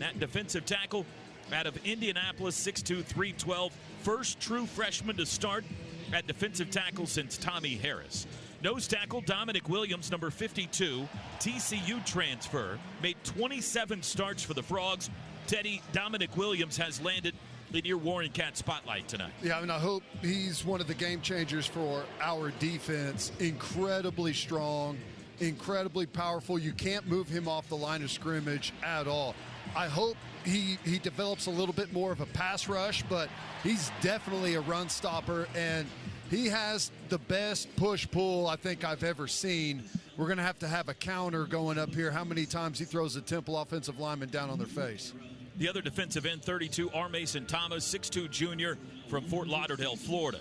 That defensive tackle out of Indianapolis, 6'2", 312. First true freshman to start at defensive tackle since Tommy Harris. Nose tackle Dominic Williams, number 52, TCU transfer, made 27 starts for the Frogs. Teddy, Dominic Williams has landed in your Warren Cat spotlight tonight. Yeah, I mean, I hope he's one of the game changers for our defense. Incredibly strong, incredibly powerful. You can't move him off the line of scrimmage at all. I hope he develops a little bit more of a pass rush, but he's definitely a run stopper, and he has the best push-pull I think I've ever seen. We're going to have a counter going up here, how many times he throws the Temple offensive lineman down on their face. The other defensive end, 32, R. Mason Thomas, 6'2", junior from Fort Lauderdale, Florida.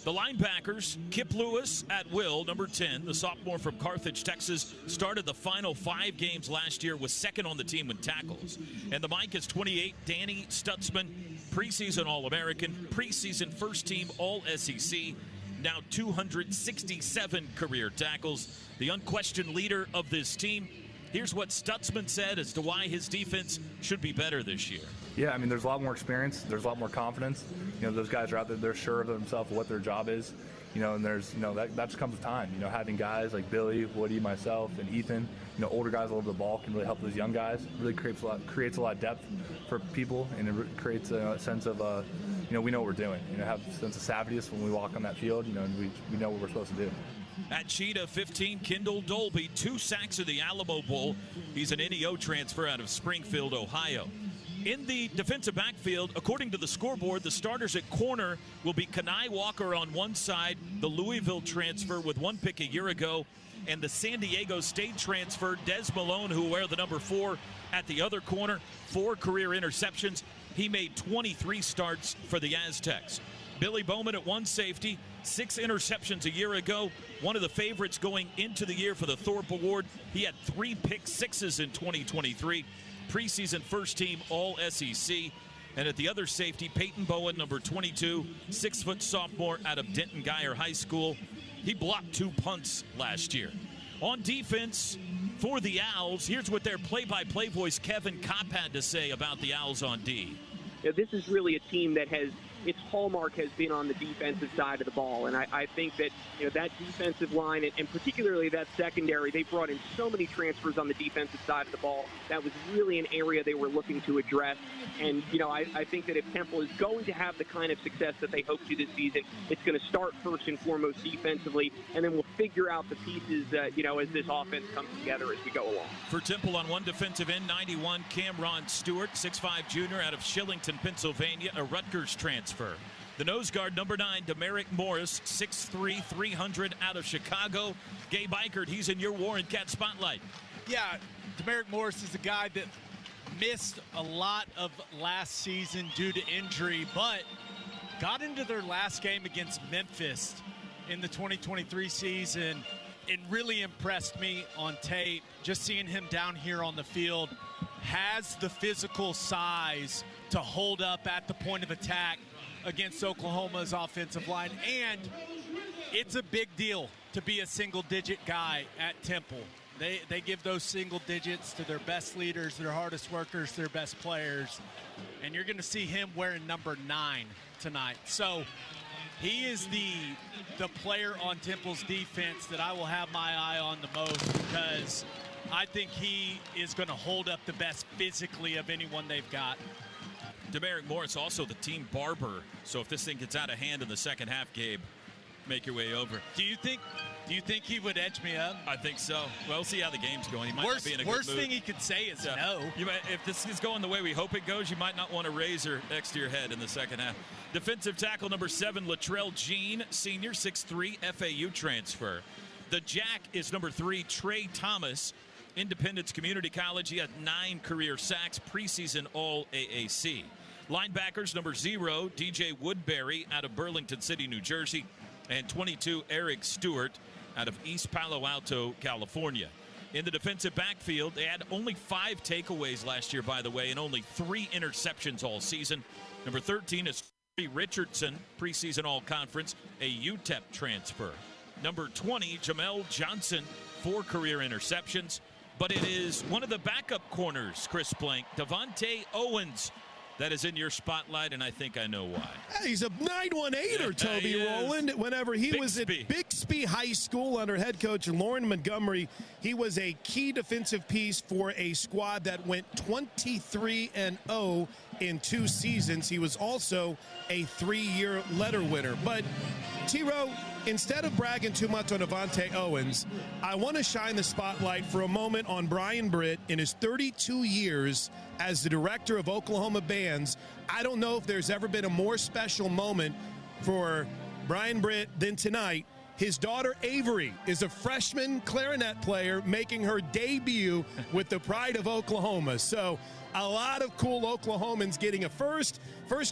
The linebackers, Kip Lewis at will, number 10, the sophomore from Carthage, Texas, started the final 5 games last year, was second on the team in tackles. And the Mike is 28, Danny Stutzman, preseason All-American, preseason first-team All-SEC, now 267 career tackles. The unquestioned leader of this team. Here's what Stutzman said as to why his defense should be better this year. Yeah, I mean, there's a lot more experience. There's a lot more confidence. You know, those guys are out there. They're sure of themselves, what their job is. You know, and there's, you know, that just comes with time. You know, having guys like Billy, Woody, myself, and Ethan, you know, older guys all over the ball can really help those young guys. It really creates a lot of depth for people, and it creates a sense of, you know, we know what we're doing. You know, have a sense of savviness when we walk on that field. You know, and we know what we're supposed to do. At Cheetah, 15, Kendall Dolby, 2 sacks in the Alamo Bowl. He's an NEO transfer out of Springfield, Ohio. In the defensive backfield, according to the scoreboard, the starters at corner will be Kenai Walker on one side, the Louisville transfer with 1 pick a year ago, and the San Diego State transfer, Des Malone, who will wear the number 4 at the other corner, 4 career interceptions. He made 23 starts for the Aztecs. Billy Bowman at one safety, 6 interceptions a year ago. One of the favorites going into the year for the Thorpe Award. He had 3 pick sixes in 2023. Preseason first team All-SEC. And at the other safety, Peyton Bowen, number 22, 6-foot sophomore out of Denton Guyer High School. He blocked 2 punts last year. On defense for the Owls, here's what their play-by-play voice Kevin Kopp had to say about the Owls on D. You know, this is really a team that has its hallmark has been on the defensive side of the ball, and I think that, you know, that defensive line and particularly that secondary, they brought in so many transfers on the defensive side of the ball. That was really an area they were looking to address. And, you know, I think that if Temple is going to have the kind of success that they hope to this season, it's going to start first and foremost defensively, and then we'll figure out the pieces, you know, as this offense comes together as we go along. For Temple on one defensive end, 91, Cameron Stewart, 6'5", junior out of Shillington, Pennsylvania, a Rutgers transfer. The nose guard, number 9, Demarick Morris, 6'3", 300 out of Chicago. Gabe Eichert, he's in your Warren Cat spotlight. Yeah, Demarick Morris is a guy that missed a lot of last season due to injury, but got into their last game against Memphis in the 2023 season and really impressed me on tape. Just seeing him down here on the field, has the physical size to hold up at the point of attack against Oklahoma's offensive line, and it's a big deal to be a single-digit guy at Temple. They give those single digits to their best leaders, their hardest workers, their best players, and you're going to see him wearing number 9 tonight. So he is the player on Temple's defense that I will have my eye on the most, because I think he is going to hold up the best physically of anyone they've got. Demarick Morris, also the team barber. So if this thing gets out of hand in the second half, Gabe, make your way over. Do you think he would edge me up? I think so. Well, we'll see how the game's going. He might not be in a good mood. Worst thing he could say is no. If this is going the way we hope it goes, you might not want a razor next to your head in the second half. Defensive tackle number 7, Latrell Jean, senior, 6'3", FAU transfer. The jack is number 3, Trey Thomas, Independence Community College. He had 9 career sacks, preseason All-AAC. Linebackers, number 0, DJ Woodbury out of Burlington City, New Jersey, and 22, Eric Stewart out of East Palo Alto, California. In the defensive backfield, they had only 5 takeaways last year, by the way, and only 3 interceptions all season. Number 13 is Richardson, preseason All-Conference, a UTEP transfer. Number 20, Jamel Johnson, 4 career interceptions. but it is one of the backup corners, Chris Blank, Devontae Owens, that is in your spotlight, and I think I know why. He's a 918er, Toby Rowland. Whenever he was at Bixby High School under head coach Lauren Montgomery, he was a key defensive piece for a squad that went 23-0 in 2 seasons. He was also a 3-year letter winner. But, T-Row, instead of bragging too much on Devontae Owens, I want to shine the spotlight for a moment on Brian Britt in his 32 years as the director of Oklahoma bands. I don't know if there's ever been a more special moment for Brian Britt than tonight. His daughter Avery is a freshman clarinet player making her debut with the Pride of Oklahoma. So a lot of cool Oklahomans getting a first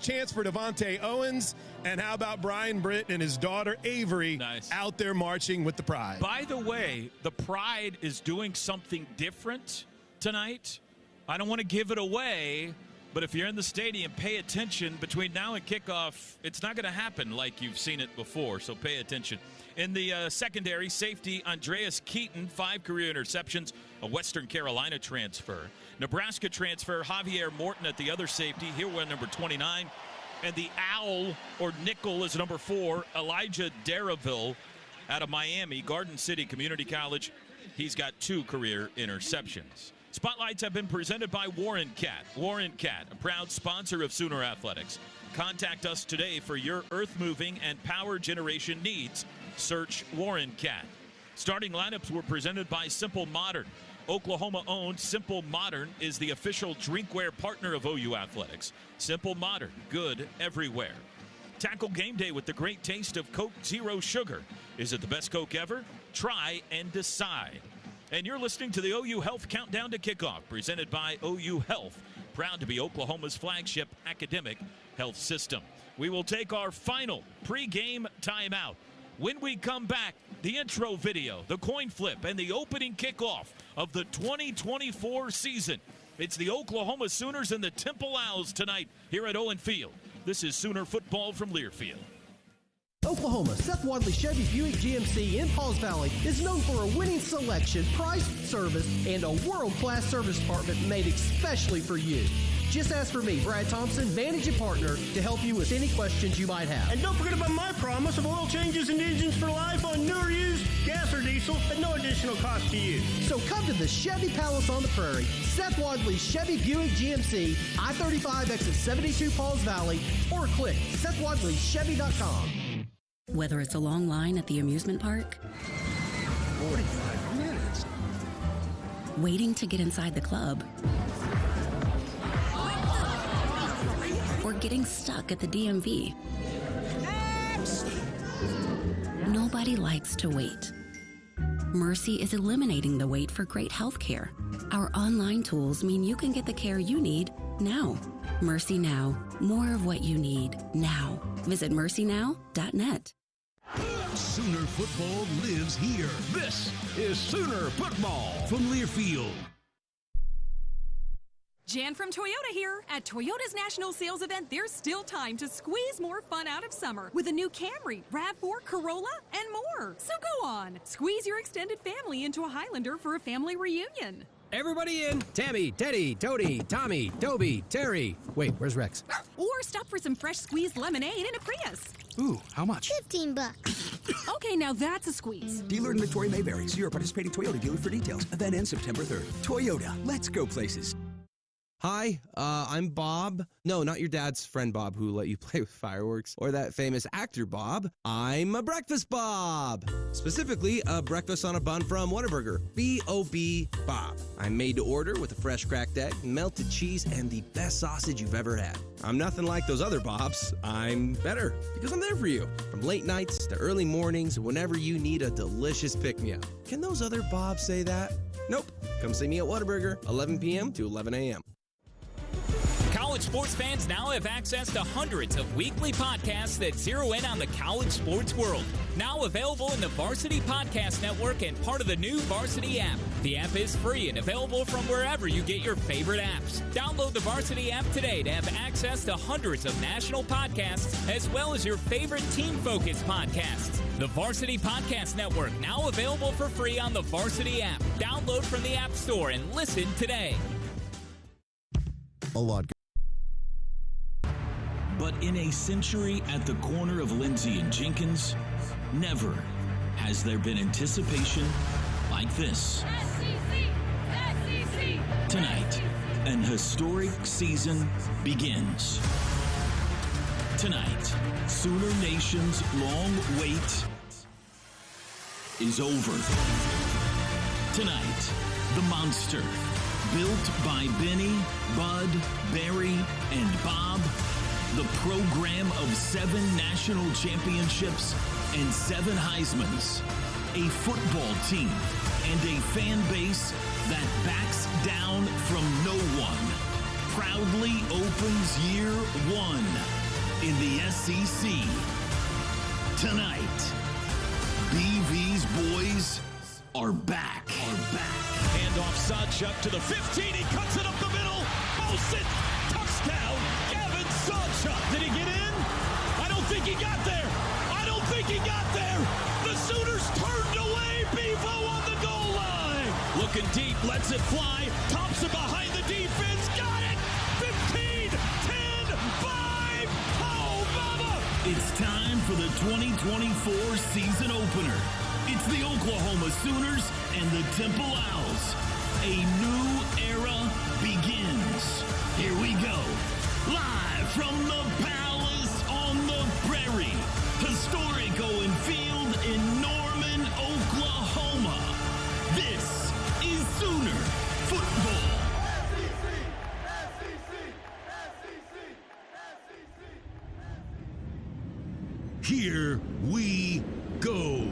chance for Devontae Owens. And how about Brian Britt and his daughter Avery out there marching with the Pride? By the way, the Pride is doing something different tonight. I don't want to give it away, but if you're in the stadium, pay attention. Between now and kickoff, it's not going to happen like you've seen it before, so pay attention. In the secondary, safety Andreas Keaton, 5 career interceptions, a Western Carolina transfer. Nebraska transfer Javier Morton at the other safety. Here we're number 29. And the owl, or nickel, is number 4, Elijah Darraville out of Miami, Garden City Community College. He's got 2 career interceptions. Spotlights have been presented by Warren Cat. Warren Cat, a proud sponsor of Sooner Athletics. Contact us today for your earth-moving and power generation needs. Search Warren Cat. Starting lineups were presented by Simple Modern. Oklahoma-owned Simple Modern is the official drinkware partner of OU Athletics. Simple Modern, good everywhere. Tackle game day with the great taste of Coke Zero Sugar. Is it the best Coke ever? Try and decide. And you're listening to the OU Health Countdown to Kickoff, presented by OU Health, proud to be Oklahoma's flagship academic health system. We will take our final pregame timeout. When we come back, the intro video, the coin flip, and the opening kickoff of the 2024 season. It's the Oklahoma Sooners and the Temple Owls tonight here at Owen Field. This is Sooner football from Learfield. Oklahoma, Seth Wadley Chevy Buick GMC in Pauls Valley is known for a winning selection, price, service, and a world-class service department made especially for you. Just ask for me, Brad Thompson, managing partner, to help you with any questions you might have. And don't forget about my promise of oil changes and engines for life on new or used, gas or diesel, at no additional cost to you. So come to the Chevy Palace on the Prairie, Seth Wadley Chevy Buick GMC, I-35 exit 72 Pauls Valley, or click SethWadleyChevy.com. Whether it's a long line at the amusement park, 45 minutes, waiting to get inside the club, or getting stuck at the DMV. Nobody likes to wait. Mercy is eliminating the wait for great health care. Our online tools mean you can get the care you need now. Mercy Now. More of what you need now. Visit mercynow.net. Sooner football lives here. This is Sooner football from Learfield. Jan from Toyota here. At Toyota's National Sales Event, there's still time to squeeze more fun out of summer with a new Camry, RAV4, Corolla, and more. So go on. Squeeze your extended family into a Highlander for a family reunion. Everybody in. Tammy, Teddy, Toady, Tommy, Toby, Terry. Wait, where's Rex? Or stop for some fresh squeezed lemonade in a Prius. Ooh, how much? $15. Okay, now that's a squeeze. Dealer inventory may vary. See your participating Toyota dealer for details. Event ends September 3rd. Toyota, let's go places. Hi, I'm Bob. No, not your dad's friend Bob who let you play with fireworks, or that famous actor Bob. I'm a Breakfast Bob. Specifically, a breakfast on a bun from Whataburger. B-O-B Bob. I'm made to order with a fresh cracked egg, melted cheese, and the best sausage you've ever had. I'm nothing like those other Bobs. I'm better because I'm there for you. From late nights to early mornings, whenever you need a delicious pick-me-up. Can those other Bobs say that? Nope. Come see me at Whataburger, 11 p.m. to 11 a.m. College sports fans now have access to hundreds of weekly podcasts that zero in on the college sports world. Now available in the Varsity Podcast Network and part of the new Varsity app. The app is free and available from wherever you get your favorite apps. Download the Varsity app today to have access to hundreds of national podcasts as well as your favorite team-focused podcasts. The Varsity Podcast Network, now available for free on the Varsity app. Download from the App Store and listen today. A lot. But in a century at the corner of Lindsay and Jenkins, never has there been anticipation like this. Tonight, an historic season begins. Tonight, Sooner Nation's long wait is over. Tonight, the monster, built by Benny, Bud, Barry, and Bob, the program of 7 national championships and 7 Heismans, a football team, and a fan base that backs down from no one, proudly opens year 1 in the SEC. Tonight, BV's boys are back. Handoff Sawchuk to the 15. He cuts it up the middle. Olsen, touchdown. Gavin Sawchuk. Did he get in? I don't think he got there. The Sooners turned away. Bevo on the goal line. Looking deep, lets it fly. Thompson behind the defense. Got it. 15, 10, 5. Oh, Bubba. It's time for the 2024 season opener. It's the Oklahoma Sooners and the Temple Owls. A new era begins. Here we go. Live from the Palace on the Prairie. Historic Owen Field in Norman, Oklahoma. This is Sooner football. Here we go.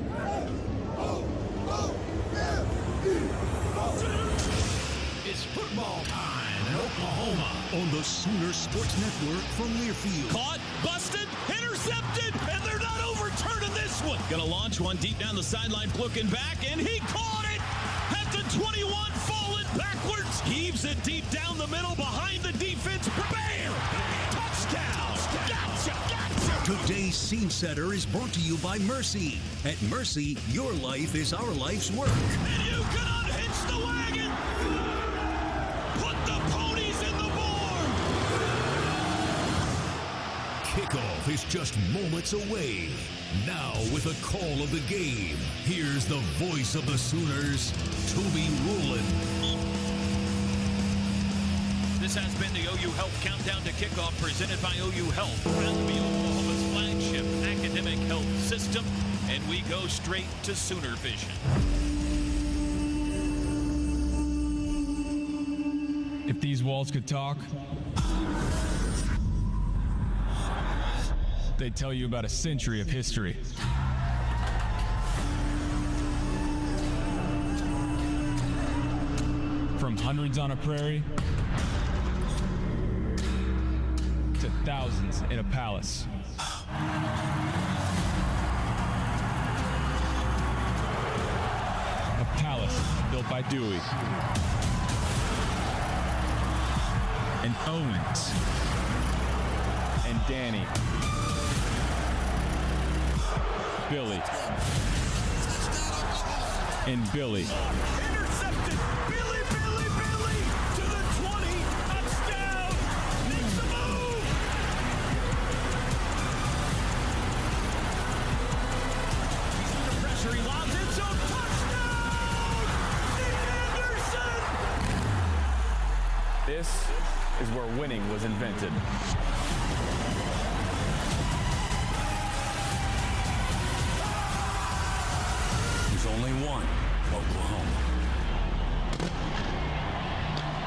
It's football time in Oklahoma on the Sooner Sports Network from Learfield. Caught, busted, intercepted, and they're not overturning this one. Gonna launch one deep down the sideline, looking back, and he caught it at the 21, falling backwards. Heaves it deep down the middle behind the defense. Bam! Touchdown! Gotcha! Today's Scene Setter is brought to you by Mercy. At Mercy, your life is our life's work. And you can unhitch the wagon! Put the ponies in the barn! Kickoff is just moments away. Now, with a call of the game, here's the voice of the Sooners, Toby Rowland. This has been the OU Health Countdown to Kickoff, presented by OU Health, proud to be Oklahoma's flagship academic health system, and we go straight to Sooner Vision. If these walls could talk, they'd tell you about a century of history. From hundreds on a prairie to thousands in a palace. A palace built by Dewey and Owens and Danny, Billy and Billy. Intercepted! Billy to the 20! Touchdown! Makes the move! He's under pressure, he lobs it, so touchdown! Nick Anderson! This is where winning was invented. There's only one Oklahoma.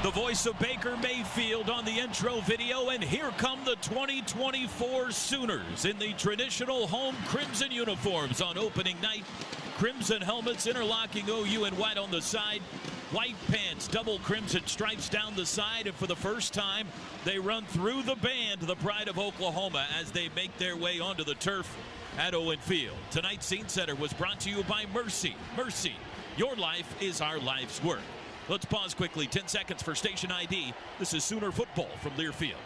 The voice of Baker Mayfield on the intro video, and here come the 2024 Sooners in the traditional home crimson uniforms on opening night. Crimson helmets interlocking OU in white on the side. White pants, double crimson stripes down the side, and for the first time, they run through the band, the pride of Oklahoma, as they make their way onto the turf at Owen Field. Tonight's Scene Setter was brought to you by Mercy. Mercy, your life is our life's work. Let's pause quickly, 10 seconds for station ID. This is Sooner football from Learfield.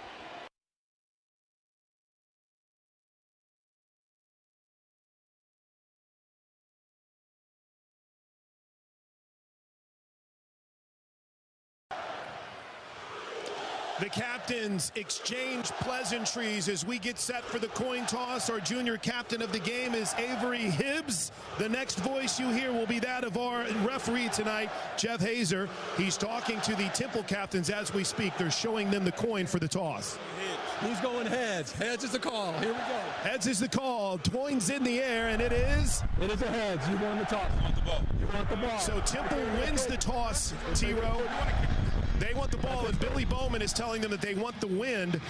captains exchange pleasantries as we get set for the coin toss. Our junior captain of the game is Avery Hibbs. The next voice you hear will be that of our referee tonight, Jeff Hazer. He's talking to the Temple captains as we speak. They're showing them the coin for the toss. He's going heads. Heads is the call. Here we go. Heads is the call. Coin's in the air, and it is? It is a heads. You won the toss. You want the ball. You want the ball. So Temple wins the toss, T-Row. They want the ball, and Billy Bowman is telling them that they want the wind.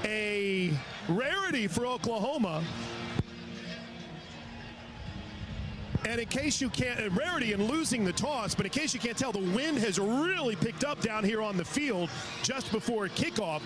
A rarity for Oklahoma. And in case you can't, a rarity in losing the toss, but in case you can't tell, the wind has really picked up down here on the field just before kickoff.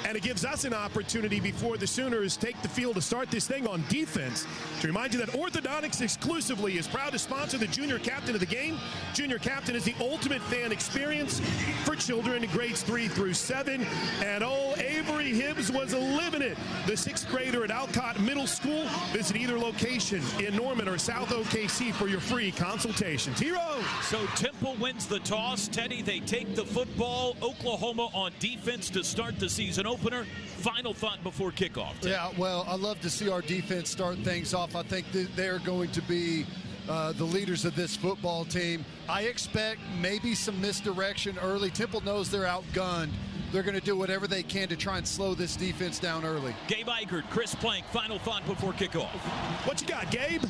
And it gives us an opportunity before the Sooners take the field to start this thing on defense. To remind you that Orthodontics exclusively is proud to sponsor the junior captain of the game. Junior captain is the ultimate fan experience for children in grades 3 through 7. And Avery Hibbs was living it. The 6th grader at Alcott Middle School. Visit either location in Norman or South OKC for your free consultation. T-Row. So Temple wins the toss. Teddy, they take the football. Oklahoma on defense to start the season opener. Final thought before kickoff. Teddy. Yeah, well, I love to see our defense start things off. I think that they're going to be the leaders of this football team. I expect maybe some misdirection early. Temple knows they're outgunned. They're going to do whatever they can to try and slow this defense down early. Gabe Eichert, Chris Plank, final thought before kickoff. What you got, Gabe?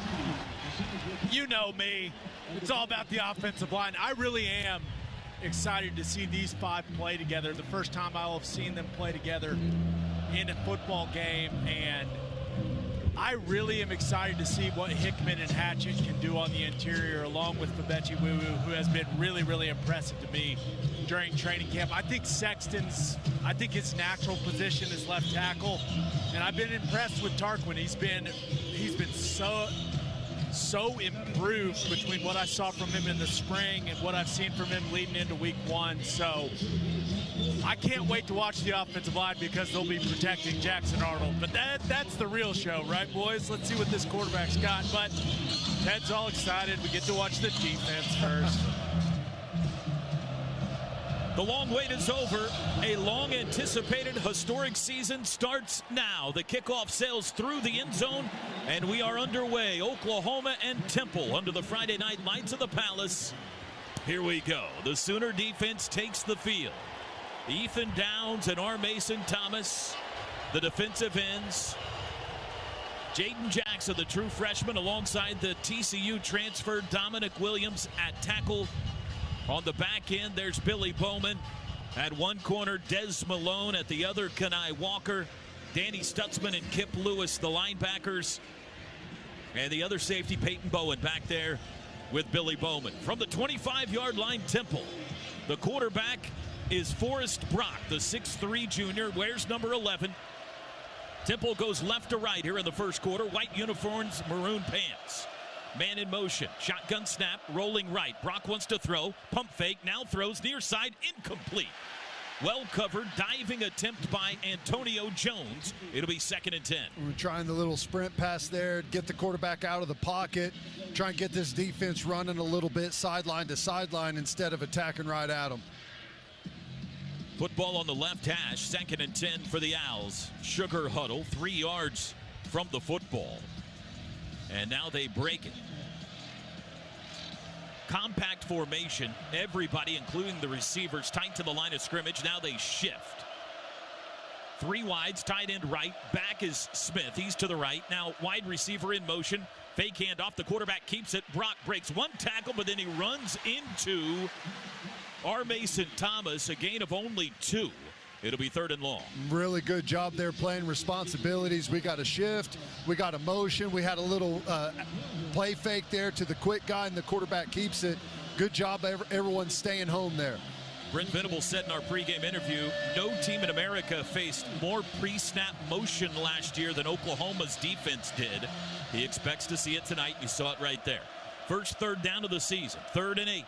You know me. It's all about the offensive line. I really am excited to see these 5 play together. The first time I'll have seen them play together in a football game, and I really am excited to see what Hickman and Hatchett can do on the interior, along with Fabechi Wuwu, who has been really, really impressive to me during training camp. I think his natural position is left tackle, and I've been impressed with Tarquin. He's been so improved between what I saw from him in the spring and what I've seen from him leading into week 1. So I can't wait to watch the offensive line because they'll be protecting Jackson Arnold. But that's the real show, right, boys? Let's see what this quarterback's got. But Ted's all excited. We get to watch the defense first. The long wait is over. A long-anticipated historic season starts now. The kickoff sails through the end zone, and we are underway. Oklahoma and Temple under the Friday night lights of the Palace. Here we go. The Sooner defense takes the field. Ethan Downs and R. Mason Thomas, the defensive ends. Jaden Jackson, the true freshman, alongside the TCU transfer Dominic Williams at tackle. On the back end, there's Billy Bowman. At one corner, Des Malone. At the other, Kenai Walker. Danny Stutzman and Kip Lewis, the linebackers. And the other safety, Peyton Bowen, back there with Billy Bowman. From the 25-yard line, Temple. The quarterback is Forrest Brock, the 6'3 junior, wears number 11. Temple goes left to right here in the first quarter. White uniforms, maroon pants. Man in motion, shotgun snap, rolling right. Brock wants to throw, pump fake, now throws near side, incomplete. Well covered, diving attempt by Antonio Jones. It'll be 2nd and 10. We're trying the little sprint pass there, get the quarterback out of the pocket, try and get this defense running a little bit sideline to sideline instead of attacking right at them. Football on the left hash, 2nd and 10 for the Owls. Sugar huddle, 3 yards from the football. And now they break it. Compact formation. Everybody, including the receivers, tight to the line of scrimmage. Now they shift. 3 wides, tight end right. Back is Smith. He's to the right. Now wide receiver in motion. Fake hand off. The quarterback keeps it. Brock breaks 1 tackle, but then he runs into R. Mason Thomas. A gain of only 2. It'll be 3rd and long. Really good job there playing responsibilities. We got a shift. We got a motion. We had a little play fake there to the quick guy, and the quarterback keeps it. Good job, everyone staying home there. Brent Venable said in our pregame interview, no team in America faced more pre-snap motion last year than Oklahoma's defense did. He expects to see it tonight. You saw it right there. First 3rd down of the season. 3rd and 8.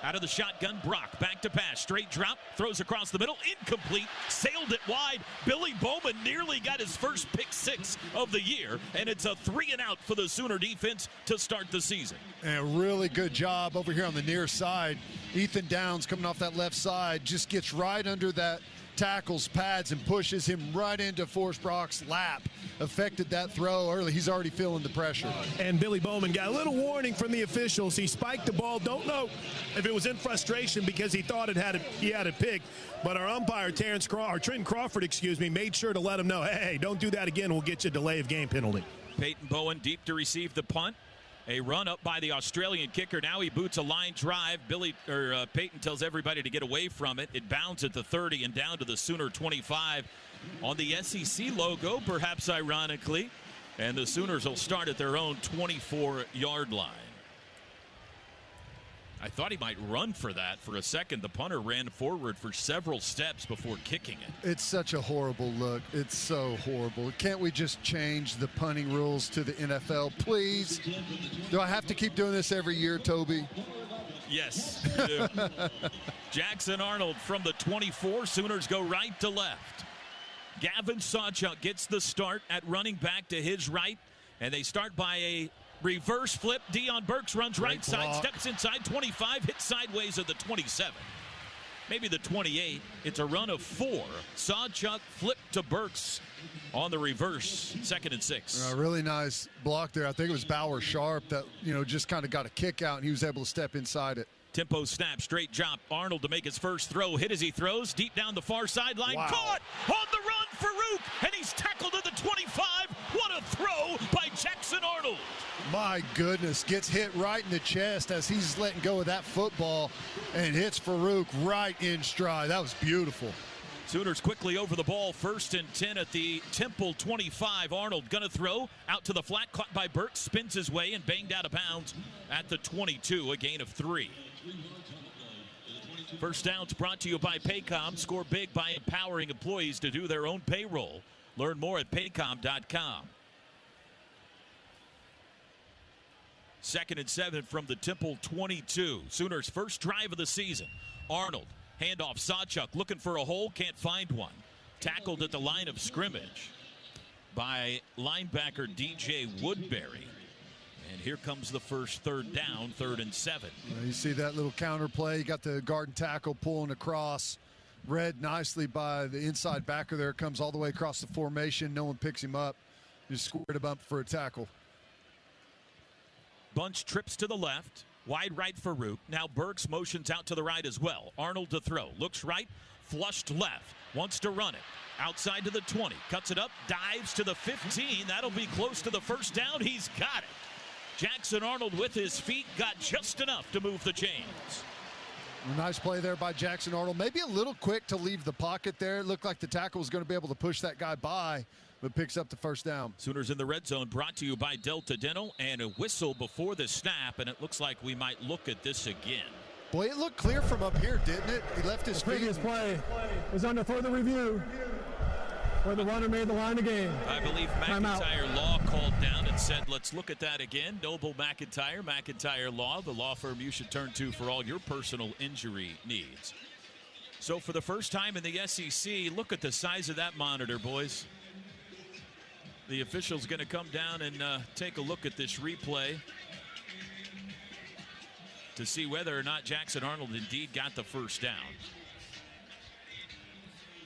Out of the shotgun, Brock back to pass. Straight drop, throws across the middle, incomplete, sailed it wide. Billy Bowman nearly got his first pick 6 of the year, and it's a 3-and-out for the Sooner defense to start the season. And a really good job over here on the near side. Ethan Downs coming off that left side just gets right under that tackles pads and pushes him right into Forrest Brock's lap. Affected that throw early. He's already feeling the pressure. And Billy Bowman got a little warning from the officials. He spiked the ball. Don't know if it was in frustration because he thought he had it picked. But our umpire, Trenton Crawford, made sure to let him know, hey, don't do that again. We'll get you a delay of game penalty. Peyton Bowen deep to receive the punt. A run up by the Australian kicker. Now he boots a line drive. Peyton tells everybody to get away from it. It bounds at the 30 and down to the Sooner 25 on the SEC logo, perhaps ironically. And the Sooners will start at their own 24-yard line. I thought he might run for that for a second. The punter ran forward for several steps before kicking it. It's such a horrible look. It's so horrible. Can't we just change the punting rules to the NFL, please? Do I have to keep doing this every year, Toby? Yes, you do. Jackson Arnold from the 24. Sooners go right to left. Gavin Sawchuk gets the start at running back to his right, and they start by a reverse flip. Deion Burks runs right side, steps inside 25, hits sideways at the 27. Maybe the 28. It's a run of 4. Sawchuk flip to Burks on the reverse, 2nd and 6. Really nice block there. I think it was Bauer Sharp that, just kind of got a kick out, and he was able to step inside it. Tempo snap, straight drop. Arnold to make his first throw. Hit as he throws, deep down the far sideline. Wow. Caught on the run, Farouk, and he's tackled at the 25. What a throw by Jackson Arnold. My goodness, gets hit right in the chest as he's letting go of that football and hits Farouk right in stride. That was beautiful. Sooners quickly over the ball, 1st and 10 at the Temple 25. Arnold gonna throw out to the flat, caught by Burks, spins his way and banged out of bounds at the 22, a gain of 3. First down's brought to you by Paycom. Score big by empowering employees to do their own payroll. Learn more at paycom.com. 2nd and 7 from the Temple 22. Sooners' first drive of the season. Arnold, handoff, Sawchuk looking for a hole, can't find one. Tackled at the line of scrimmage by linebacker DJ Woodbury. And here comes the first 3rd down, 3rd and 7. You see that little counter play. You got the guard and tackle pulling across. Read nicely by the inside backer there. Comes all the way across the formation. No one picks him up. Just squared him up for a tackle. Bunch trips to the left. Wide right for Farouk. Now Burks motions out to the right as well. Arnold to throw. Looks right. Flushed left. Wants to run it. Outside to the 20. Cuts it up. Dives to the 15. That'll be close to the first down. He's got it. Jackson Arnold with his feet got just enough to move the chains. Nice play there by Jackson Arnold. Maybe a little quick to leave the pocket there. It looked like the tackle was going to be able to push that guy by, but picks up the first down. Sooners in the red zone, brought to you by Delta Dental, and a whistle before the snap, and it looks like we might look at this again. Boy, it looked clear from up here, didn't it? He left his feet. The previous play was under further review where the runner made the line of game. I believe McIntyre Law called down and said, let's look at that again. Noble McIntyre Law, the law firm you should turn to for all your personal injury needs. So for the first time in the SEC, look at the size of that monitor, boys. The official's going to come down and take a look at this replay to see whether or not Jackson Arnold indeed got the first down.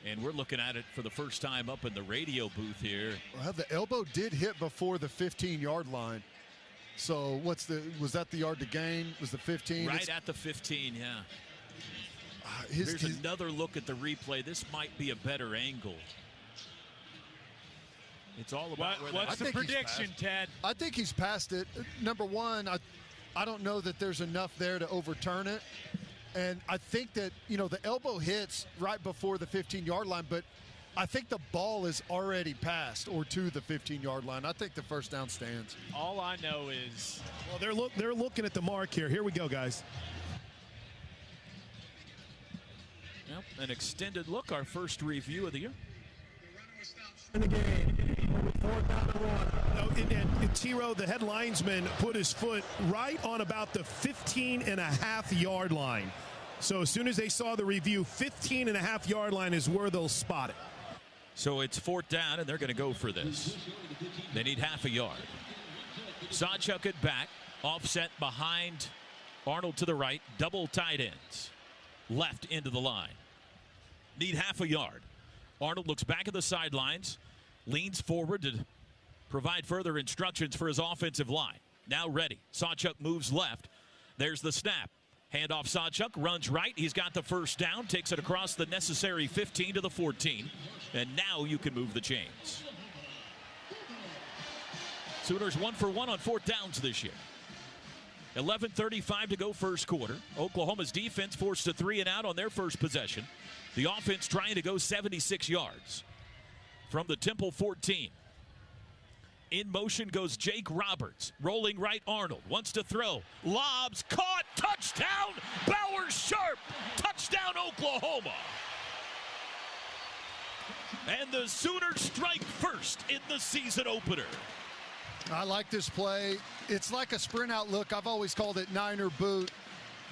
And we're looking at it for the first time up in the radio booth here. Well, the elbow did hit before the 15-yard line. So was that the yard to gain? Was the 15? Right at the 15, yeah. Here's another look at the replay. This might be a better angle. It's all about what's the prediction, Ted? I think he's past it. Number one, I don't know that there's enough there to overturn it. And I think that, the elbow hits right before the 15-yard line, but I think the ball is already past or to the 15-yard line. I think the first down stands. All I know is... Well, they're looking at the mark here. Here we go, guys. Yep, an extended look, our first review of the year. In the game, 4th down and 1. And Tiro, the head linesman, put his foot right on about the 15.5-yard line. So as soon as they saw the review, 15.5-yard line is where they'll spot it. So it's 4th down, and they're going to go for this. They need half a yard. Sawchuk it back, offset behind Arnold to the right, double tight ends. Left into the line. need half a yard. Arnold looks back at the sidelines, leans forward to provide further instructions for his offensive line. Now ready. Sawchuk moves left. There's the snap. Handoff Sawchuk, runs right. He's got the first down, takes it across the necessary 15 to the 14. And now you can move the chains. Sooners 1 for 1 on fourth downs this year. 11:35 to go first quarter. Oklahoma's defense forced a 3 and out on their first possession. The offense trying to go 76 yards. From the Temple 14. In motion goes Jake Roberts. Rolling right, Arnold wants to throw. Lobs, caught, touchdown, Bauer Sharp. Touchdown, Oklahoma. And the Sooners strike first in the season opener. I like this play. It's like a sprint out look. I've always called it Niner boot.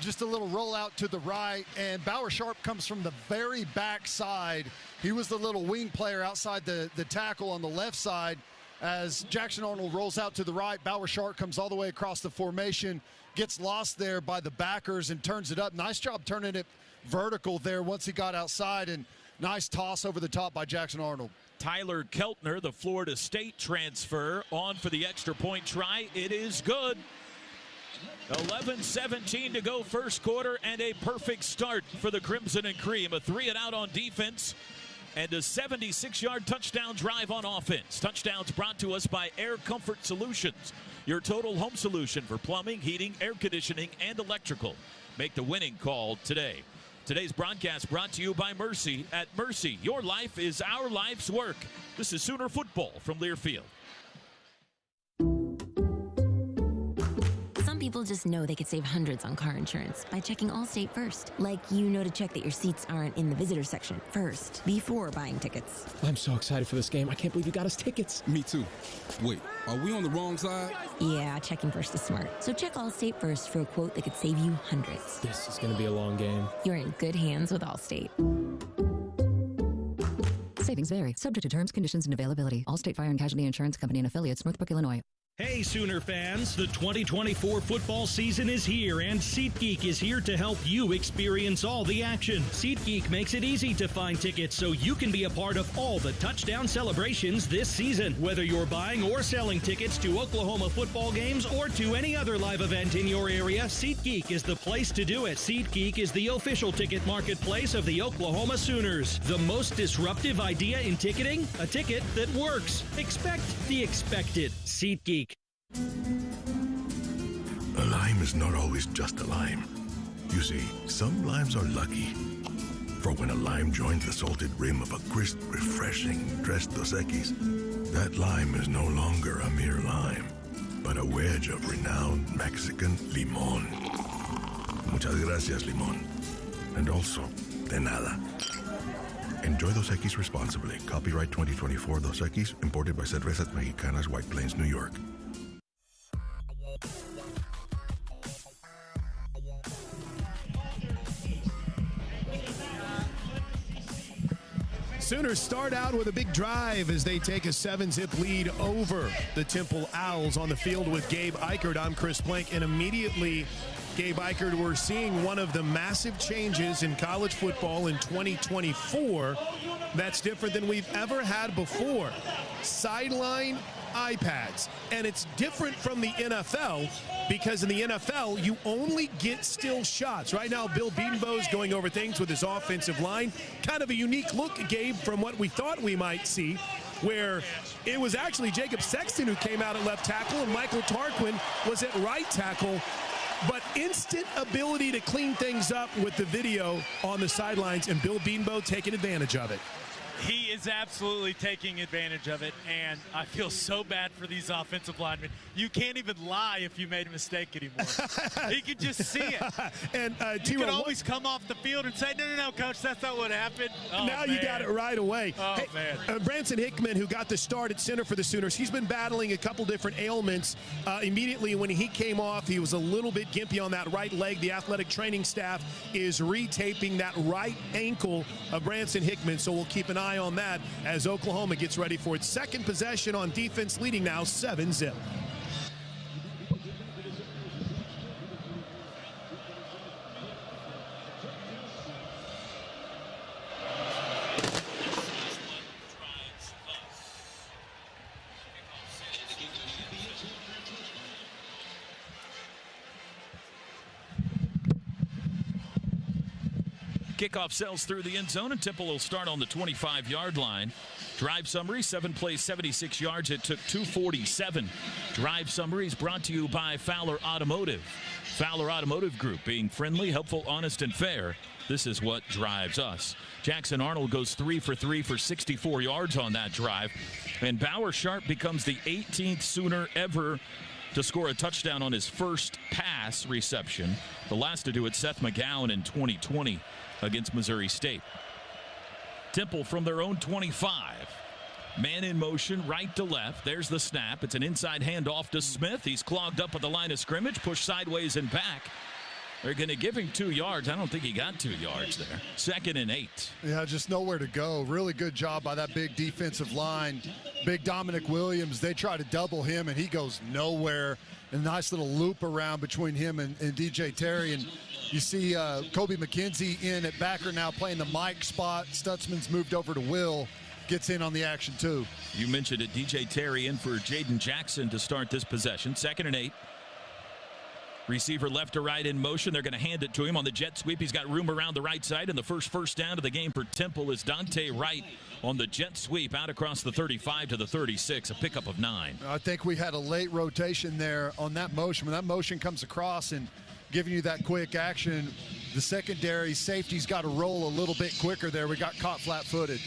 Just a little rollout to the right, and Bauer Sharp comes from the very back side. He was the little wing player outside the tackle on the left side. As Jackson Arnold rolls out to the right, Bauer Sharp comes all the way across the formation, gets lost there by the backers and turns it up. Nice job turning it vertical there once he got outside, and nice toss over the top by Jackson Arnold. Tyler Keltner, the Florida State transfer, on for the extra point try. It is good. 11:17 to go first quarter, and a perfect start for the Crimson and Cream. A 3 and out on defense and a 76-yard touchdown drive on offense. Touchdowns brought to us by Air Comfort Solutions, your total home solution for plumbing, heating, air conditioning, and electrical. Make the winning call today. Today's broadcast brought to you by Mercy. At Mercy, your life is our life's work. This is Sooner football from Learfield. People just know they could save hundreds on car insurance by checking Allstate first. Like, you know, to check that your seats aren't in the visitor section first before buying tickets. I'm so excited for this game. I can't believe you got us tickets. Me too. Wait, are we on the wrong side? Yeah, checking first is smart. So check Allstate first for a quote that could save you hundreds. This is going to be a long game. You're in good hands with Allstate. Savings vary, subject to terms, conditions, and availability. Allstate Fire and Casualty Insurance Company and Affiliates, Northbrook, Illinois. Hey, Sooner fans, the 2024 football season is here, and SeatGeek is here to help you experience all the action. SeatGeek makes it easy to find tickets so you can be a part of all the touchdown celebrations this season. Whether you're buying or selling tickets to Oklahoma football games or to any other live event in your area, SeatGeek is the place to do it. SeatGeek is the official ticket marketplace of the Oklahoma Sooners. The most disruptive idea in ticketing? A ticket that works. Expect the expected. SeatGeek. A lime is not always just a lime. You see, some limes are lucky. For when a lime joins the salted rim of a crisp, refreshing Tres Dos Equis, that lime is no longer a mere lime, but a wedge of renowned Mexican limón. Muchas gracias, limón. And also, de nada. Enjoy Dos Equis responsibly. Copyright 2024 Dos Equis, imported by Cervezas Mexicanas, White Plains, New York. Sooners start out with a big drive as they take a 7-zip lead over the Temple Owls on the field with Gabe Eichert. I'm Chris Plank, and immediately, Gabe Eichert, we're seeing one of the massive changes in college football in 2024 that's different than we've ever had before. Sideline iPads. And it's different from the NFL because in the NFL, you only get still shots. Right now, Bill Bedenbaugh's going over things with his offensive line. Kind of a unique look, Gabe, from what we thought we might see, where it was actually Jacob Sexton who came out at left tackle and Michael Tarquin was at right tackle. But instant ability to clean things up with the video on the sidelines, and Bill Bedenbaugh taking advantage of it. He is absolutely taking advantage of it, and I feel so bad for these offensive linemen. You can't even lie if you made a mistake anymore. He can just see it. And you can always come off the field and say, no, Coach, that's not what happened. Oh, now you got it right away. Oh, hey, man. Branson Hickman, who got the start at center for the Sooners, he's been battling a couple different ailments. Immediately when he came off, he was a little bit gimpy on that right leg. The athletic training staff is retaping that right ankle of Branson Hickman, so we'll keep an eye on that as Oklahoma gets ready for its second possession on defense, leading now 7-zip. Kickoff sails through the end zone, and Temple will start on the 25-yard line. Drive summary, 7 plays, 76 yards. It took 2:47. Drive summaries brought to you by Fowler Automotive. Fowler Automotive Group, being friendly, helpful, honest, and fair. This is what drives us. Jackson Arnold goes 3 for 3 for 64 yards on that drive. And Bauer Sharp becomes the 18th Sooner ever to score a touchdown on his first pass reception. The last to do it, Seth McGowan in 2020 against Missouri State. Temple from their own 25. Man in motion, right to left. There's the snap. It's an inside handoff to Smith. He's clogged up at the line of scrimmage, pushed sideways and back. They're going to give him 2 yards. I don't think he got 2 yards there. 2nd and 8. Yeah, just nowhere to go. Really good job by that big defensive line. Big Dominic Williams, they try to double him, and he goes nowhere. A nice little loop around between him and DJ Terry. And you see Kobe McKenzie in at backer now playing the Mike spot. Stutzman's moved over to Will. Gets in on the action, too. You mentioned it. DJ Terry in for Jaden Jackson to start this possession. 2nd and 8. Receiver left to right in motion. They're going to hand it to him on the jet sweep. He's got room around the right side, and the first down of the game for Temple is Dante Wright on the jet sweep out across the 35 to the 36, a pickup of 9. I think we had a late rotation there on that motion. When that motion comes across and giving you that quick action, the secondary safety's got to roll a little bit quicker there. We got caught flat-footed.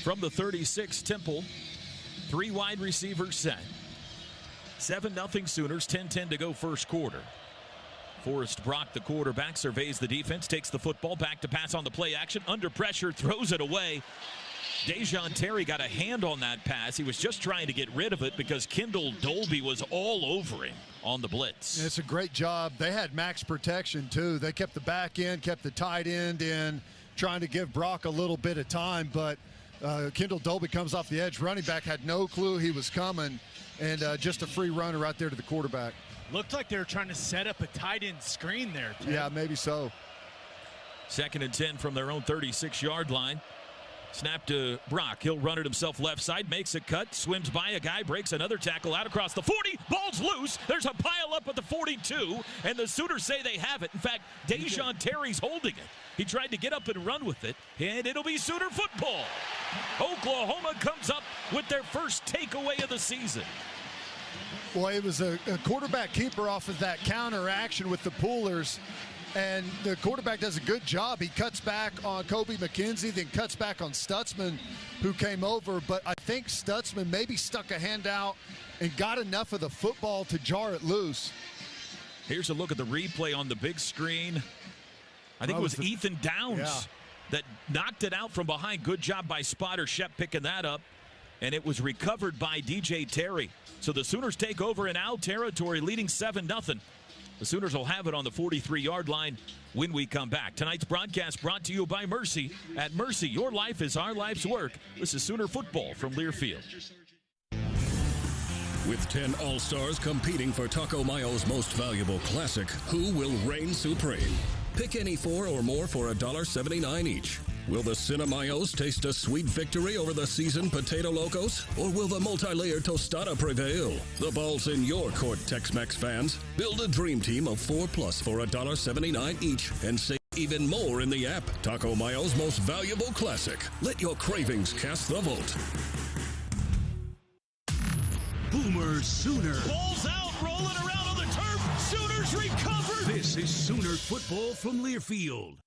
From the 36, Temple. 3 wide receivers set. 7-0 Sooners, 10-10 to go first quarter. Forrest Brock, the quarterback, surveys the defense, takes the football, back to pass on the play action, under pressure, throws it away. Dejon Terry got a hand on that pass. He was just trying to get rid of it because Kendall Dolby was all over him on the blitz. It's a great job. They had max protection, too. They kept the back end, kept the tight end in, trying to give Brock a little bit of time, but Kendall Dolby comes off the edge. Running back had no clue he was coming, and just a free runner right there to the quarterback. Looked like they were trying to set up a tight end screen there, Ted. Yeah, maybe so. 2nd and 10 from their own 36-yard line. Snap to Brock. He'll run it himself left side, makes a cut, swims by a guy, breaks another tackle out across the 40. Ball's loose. There's a pile up at the 42, and the Sooners say they have it. In fact, Dejon Terry's holding it. He tried to get up and run with it, and it'll be Sooner football. Oklahoma comes up with their first takeaway of the season. Well, it was a quarterback keeper off of that counter action with the pullers, and the quarterback does a good job. He cuts back on Kobe McKenzie, then cuts back on Stutzman, who came over, but I think Stutzman maybe stuck a hand out and got enough of the football to jar it loose. Here's a look at the replay on the big screen. I think it was Ethan Downs that knocked it out from behind. Good job by spotter Shep picking that up. And it was recovered by DJ Terry. So the Sooners take over in Owl territory, leading 7-0. The Sooners will have it on the 43-yard line when we come back. Tonight's broadcast brought to you by Mercy. At Mercy, your life is our life's work. This is Sooner football from Learfield. With 10 All-Stars competing for Taco Mayo's most valuable classic, who will reign supreme? Pick any 4 or more for $1.79 each. Will the Cinemayos taste a sweet victory over the seasoned Potato Locos? Or will the multi-layered tostada prevail? The ball's in your court, Tex-Mex fans. Build a dream team of 4+ for $1.79 each and save even more in the app. Taco Mayo's most valuable classic. Let your cravings cast the vote. Boomer Sooner. Ball's out, rolling around on the turf. Sooners recover. This is Sooner football from Learfield.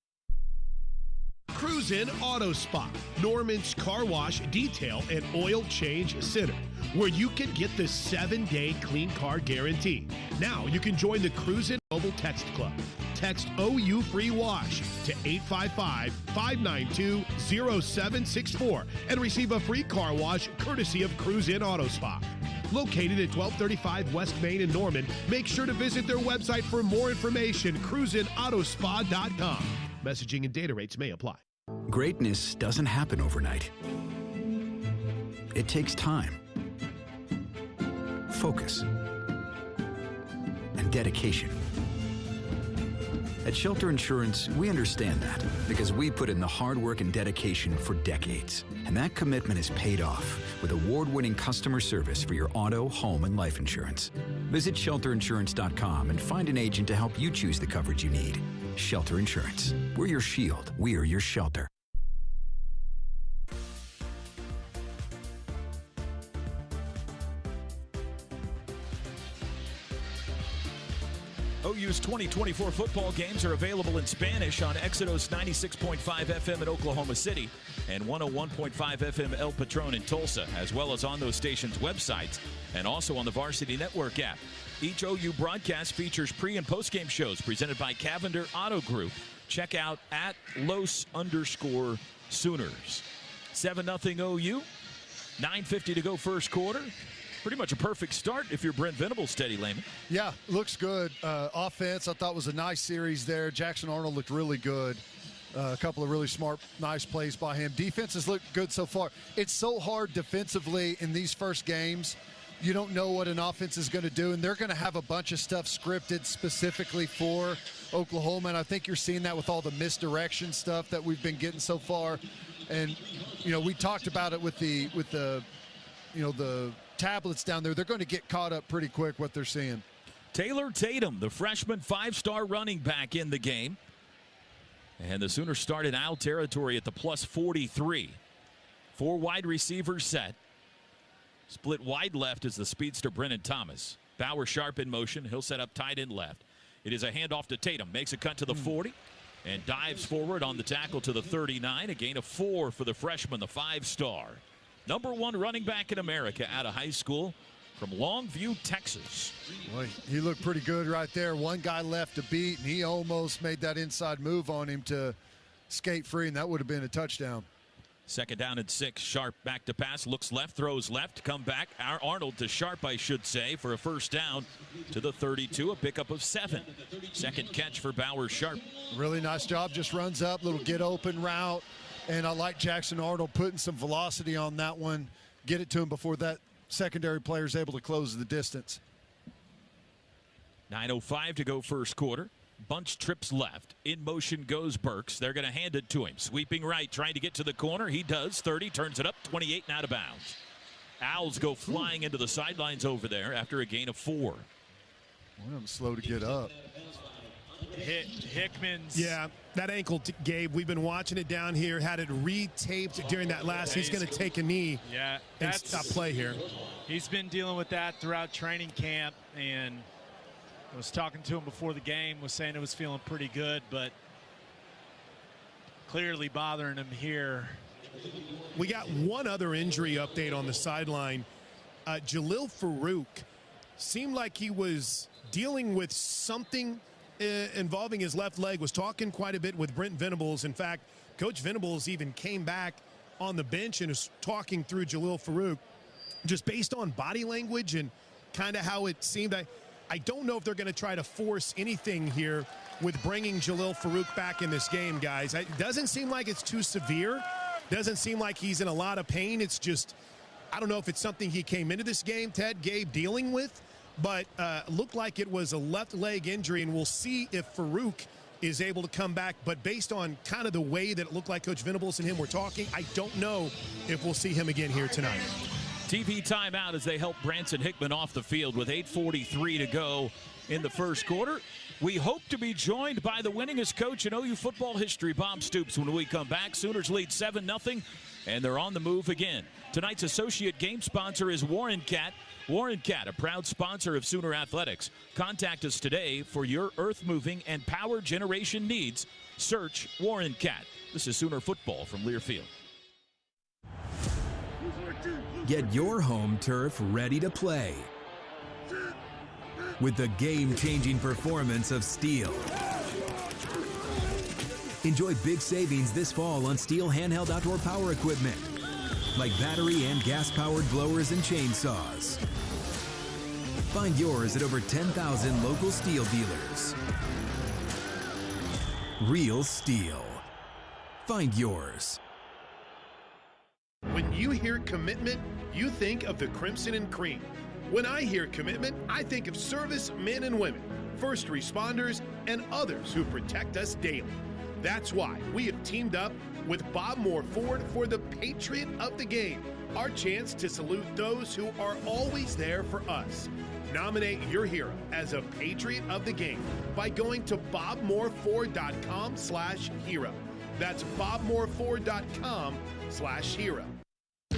Cruise In Auto Spa, Norman's Car Wash, Detail, and Oil Change Center, where you can get the 7-day clean car guarantee. Now you can join the Cruise In Mobile Text Club. Text OU Free Wash to 855-592-0764 and receive a free car wash courtesy of Cruise In Auto Spa. Located at 1235 West Main in Norman, make sure to visit their website for more information, cruisinautospa.com. Messaging and data rates may apply. Greatness doesn't happen overnight. It takes time, focus, and dedication. At Shelter Insurance, we understand that because we put in the hard work and dedication for decades. And that commitment is paid off with award-winning customer service for your auto, home, and life insurance. Visit shelterinsurance.com and find an agent to help you choose the coverage you need. Shelter Insurance. We're your shield. We're your shelter. OU's 2024 football games are available in Spanish on Exodus 96.5 FM in Oklahoma City and 101.5 FM El Patron in Tulsa, as well as on those stations' websites and also on the Varsity Network app. Each OU broadcast features pre- and post-game shows presented by Cavender Auto Group. Check out at Los_Sooners. 7-0 OU. 9:50 to go first quarter. Pretty much a perfect start if you're Brent Venables, Teddy Lehman. Yeah, looks good. Offense, I thought was a nice series there. Jackson Arnold looked really good. A couple of really smart, nice plays by him. Defenses look good so far. It's so hard defensively in these first games. You don't know what an offense is going to do, and they're going to have a bunch of stuff scripted specifically for Oklahoma, and I think you're seeing that with all the misdirection stuff that we've been getting so far. And, we talked about it with the tablets down there. They're going to get caught up pretty quick what they're seeing. Taylor Tatum, the freshman 5-star running back in the game. And the Sooners start in owl territory at the plus 43. 4 wide receivers set. Split wide left is the speedster Brennan Thomas. Bauer Sharp in motion. He'll set up tight end left. It is a handoff to Tatum. Makes a cut to the 40 and dives forward on the tackle to the 39. A gain of 4 for the freshman, the 5-star. Number 1 running back in America out of high school from Longview, Texas. Boy, he looked pretty good right there. One guy left to beat, and he almost made that inside move on him to skate free, and that would have been a touchdown. 2nd down and 6. Sharp back to pass. Looks left, throws left. Come back. Arnold to Sharp, I should say, for a first down to the 32. A pickup of 7. Second catch for Bauer Sharp. Really nice job. Just runs up, little get open route. And I like Jackson Arnold putting some velocity on that one. Get it to him before that secondary player is able to close the distance. 9:05 to go first quarter. Bunch trips left. In motion goes Burks. They're going to hand it to him. Sweeping right, trying to get to the corner. He does. 30, turns it up, 28 and out of bounds. Owls go flying into the sidelines over there after a gain of 4. Well, I'm slow to get up. Hickman's. Yeah, that ankle, Gabe, we've been watching it down here, had it retaped during that last. He's going to take a knee and stop play here. He's been dealing with that throughout training camp, and I was talking to him before the game, was saying it was feeling pretty good, but clearly bothering him here. We got one other injury update on the sideline. Jalil Farouk seemed like he was dealing with something involving his left leg, was talking quite a bit with Brent Venables. In fact, Coach Venables even came back on the bench and is talking through Jalil Farouk just based on body language and kind of how it seemed. I don't know if they're going to try to force anything here with bringing Jalil Farouk back in this game, guys. It doesn't seem like it's too severe. Doesn't seem like he's in a lot of pain. It's just, I don't know if it's something he came into this game, Gabe, dealing with. But looked like it was a left leg injury, and we'll see if Farouk is able to come back. But based on kind of the way that it looked like Coach Venables and him were talking, I don't know if we'll see him again here tonight. TV timeout as they help Branson Hickman off the field with 8:43 to go in the first quarter. We hope to be joined by the winningest coach in OU football history, Bob Stoops, when we come back. Sooners lead 7-0, and they're on the move again. Tonight's associate game sponsor is Warren Cat. Warren Cat, a proud sponsor of Sooner Athletics. Contact us today for your earth-moving and power generation needs. Search Warren Cat. This is Sooner football from Learfield. Get your home turf ready to play with the game-changing performance of Steel. Enjoy big savings this fall on Steel handheld outdoor power equipment, like battery and gas-powered blowers and chainsaws. Find yours at over 10,000 local Steel dealers. Real Steel. Find yours. When you hear commitment, you think of the Crimson and Cream. When I hear commitment, I think of service men and women, first responders, and others who protect us daily. That's why we have teamed up with Bob Moore Ford for the Patriot of the Game, our chance to salute those who are always there for us. Nominate your hero as a Patriot of the Game by going to bobmoreford.com/hero. That's bobmoreford.com/hero.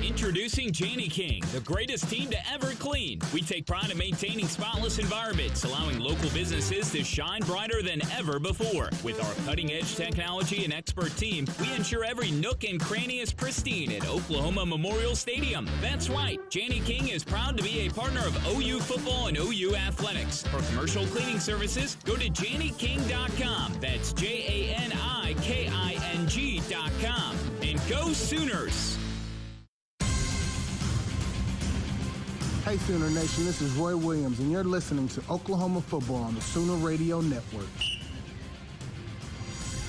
Introducing Janney King, the greatest team to ever clean. We take pride in maintaining spotless environments, allowing local businesses to shine brighter than ever before. With our cutting-edge technology and expert team, we ensure every nook and cranny is pristine at Oklahoma Memorial Stadium. That's right, Janney King is proud to be a partner of OU football and OU athletics. For commercial cleaning services, go to JannyKing.com. That's JANIKING.com. And go Sooners! Hey Sooner Nation, this is Roy Williams, and you're listening to Oklahoma Football on the Sooner Radio Network.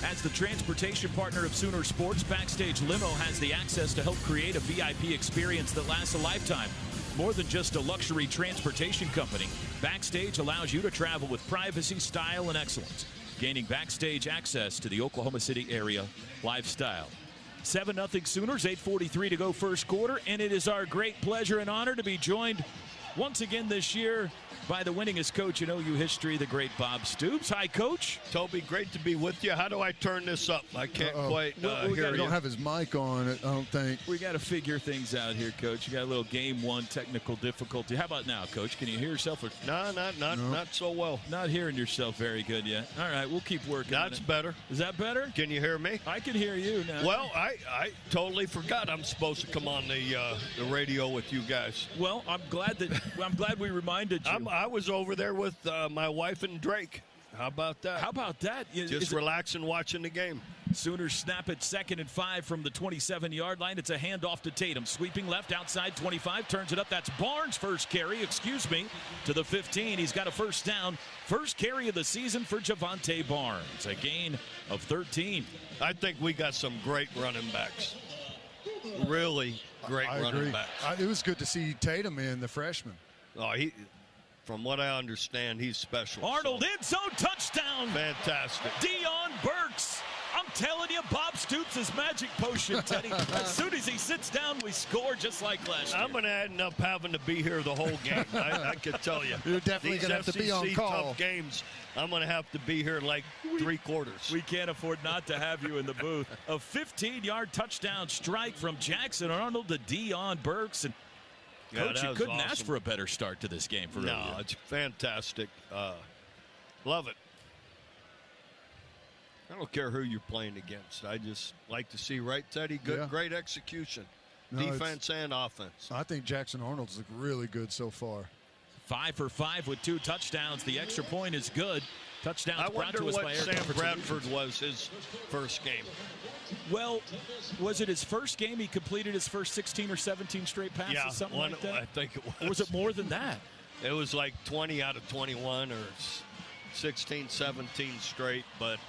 As the transportation partner of Sooner Sports, Backstage Limo has the access to help create a VIP experience that lasts a lifetime. More than just a luxury transportation company, Backstage allows you to travel with privacy, style, and excellence, gaining Backstage access to the Oklahoma City area lifestyle. 7-0 Sooners, 8:43 to go first quarter, and it is our great pleasure and honor to be joined once again this year by the winningest coach in OU history, the great Bob Stoops. Hi, Coach. Toby, great to be with you. How do I turn this up? I can't quite hear you. We don't have his mic on, I don't think. We got to figure things out here, Coach. You got a little game one technical difficulty. How about now, Coach? Can you hear yourself? No, not so well. Not hearing yourself very good yet. All right, we'll keep working. That's better. Is that better? Can you hear me? I can hear you now. Well, I totally forgot I'm supposed to come on the radio with you guys. Well, I'm glad we reminded you. I was over there with my wife and Drake. How about that? How about that? Just relaxing, watching the game. Sooners snap it 2nd and 5 from the 27-yard line. It's a handoff to Tatum. Sweeping left outside 25. Turns it up. That's Barnes' first carry, to the 15. He's got a first down. First carry of the season for Javante Barnes. A gain of 13. I think we got some great running backs. Really great running backs. It was good to see Tatum in, the freshman. Oh, from what I understand, he's special. Arnold, end zone touchdown. Fantastic. Deion Burks. I'm telling you, Bob Stoops' is magic potion, Teddy. As soon as he sits down, we score just like last year. I'm going to end up having to be here the whole game. I can tell you. You're definitely going to have to be on call. Tough games, I'm going to have to be here like 3/4. We can't afford not to have you in the booth. A 15-yard touchdown strike from Jackson Arnold to Deion Burks. And Coach, you couldn't ask for a better start to this game for OU. No, it's fantastic. Love it. I don't care who you're playing against. I just like to see, right, Teddy? Great execution. Defense and offense. I think Jackson Arnold's looked really good so far. 5 for 5 with 2 touchdowns. The extra point is good. Touchdowns brought to us by Air Sam Comfort Bradford Solutions. was his first game. Well, was it his first game? He completed his first 16 or 17 straight passes, something like that? I think it was. Or was it more than that? It was like 20 out of 21 or 16, 17 straight, but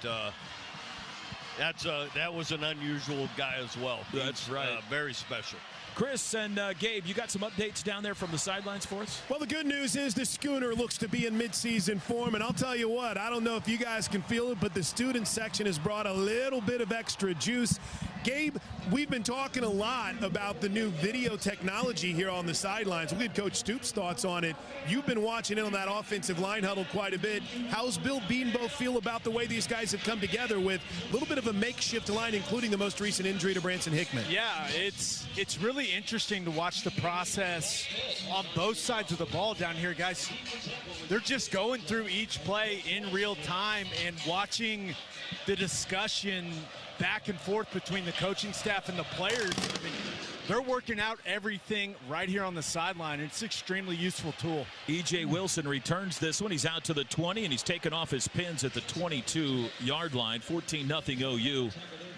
that was an unusual guy as well. That's right. Very special. Chris and Gabe, you got some updates down there from the sidelines for us? Well, the good news is the Schooner looks to be in midseason form, and I'll tell you what, I don't know if you guys can feel it, but the student section has brought a little bit of extra juice. Gabe, we've been talking a lot about the new video technology here on the sidelines. We had Coach Stoops' thoughts on it. You've been watching in on that offensive line huddle quite a bit. How's Bill Beanbo feel about the way these guys have come together with a little bit of a makeshift line, including the most recent injury to Branson Hickman? Yeah, it's really interesting to watch the process on both sides of the ball down here, guys. They're just going through each play in real time and watching the discussion back and forth between the coaching staff and the players. I mean, they're working out everything right here on the sideline. It's an extremely useful tool. E.J. Wilson returns this one. He's out to the 20, and he's taken off his pins at the 22-yard line. 14-0 OU.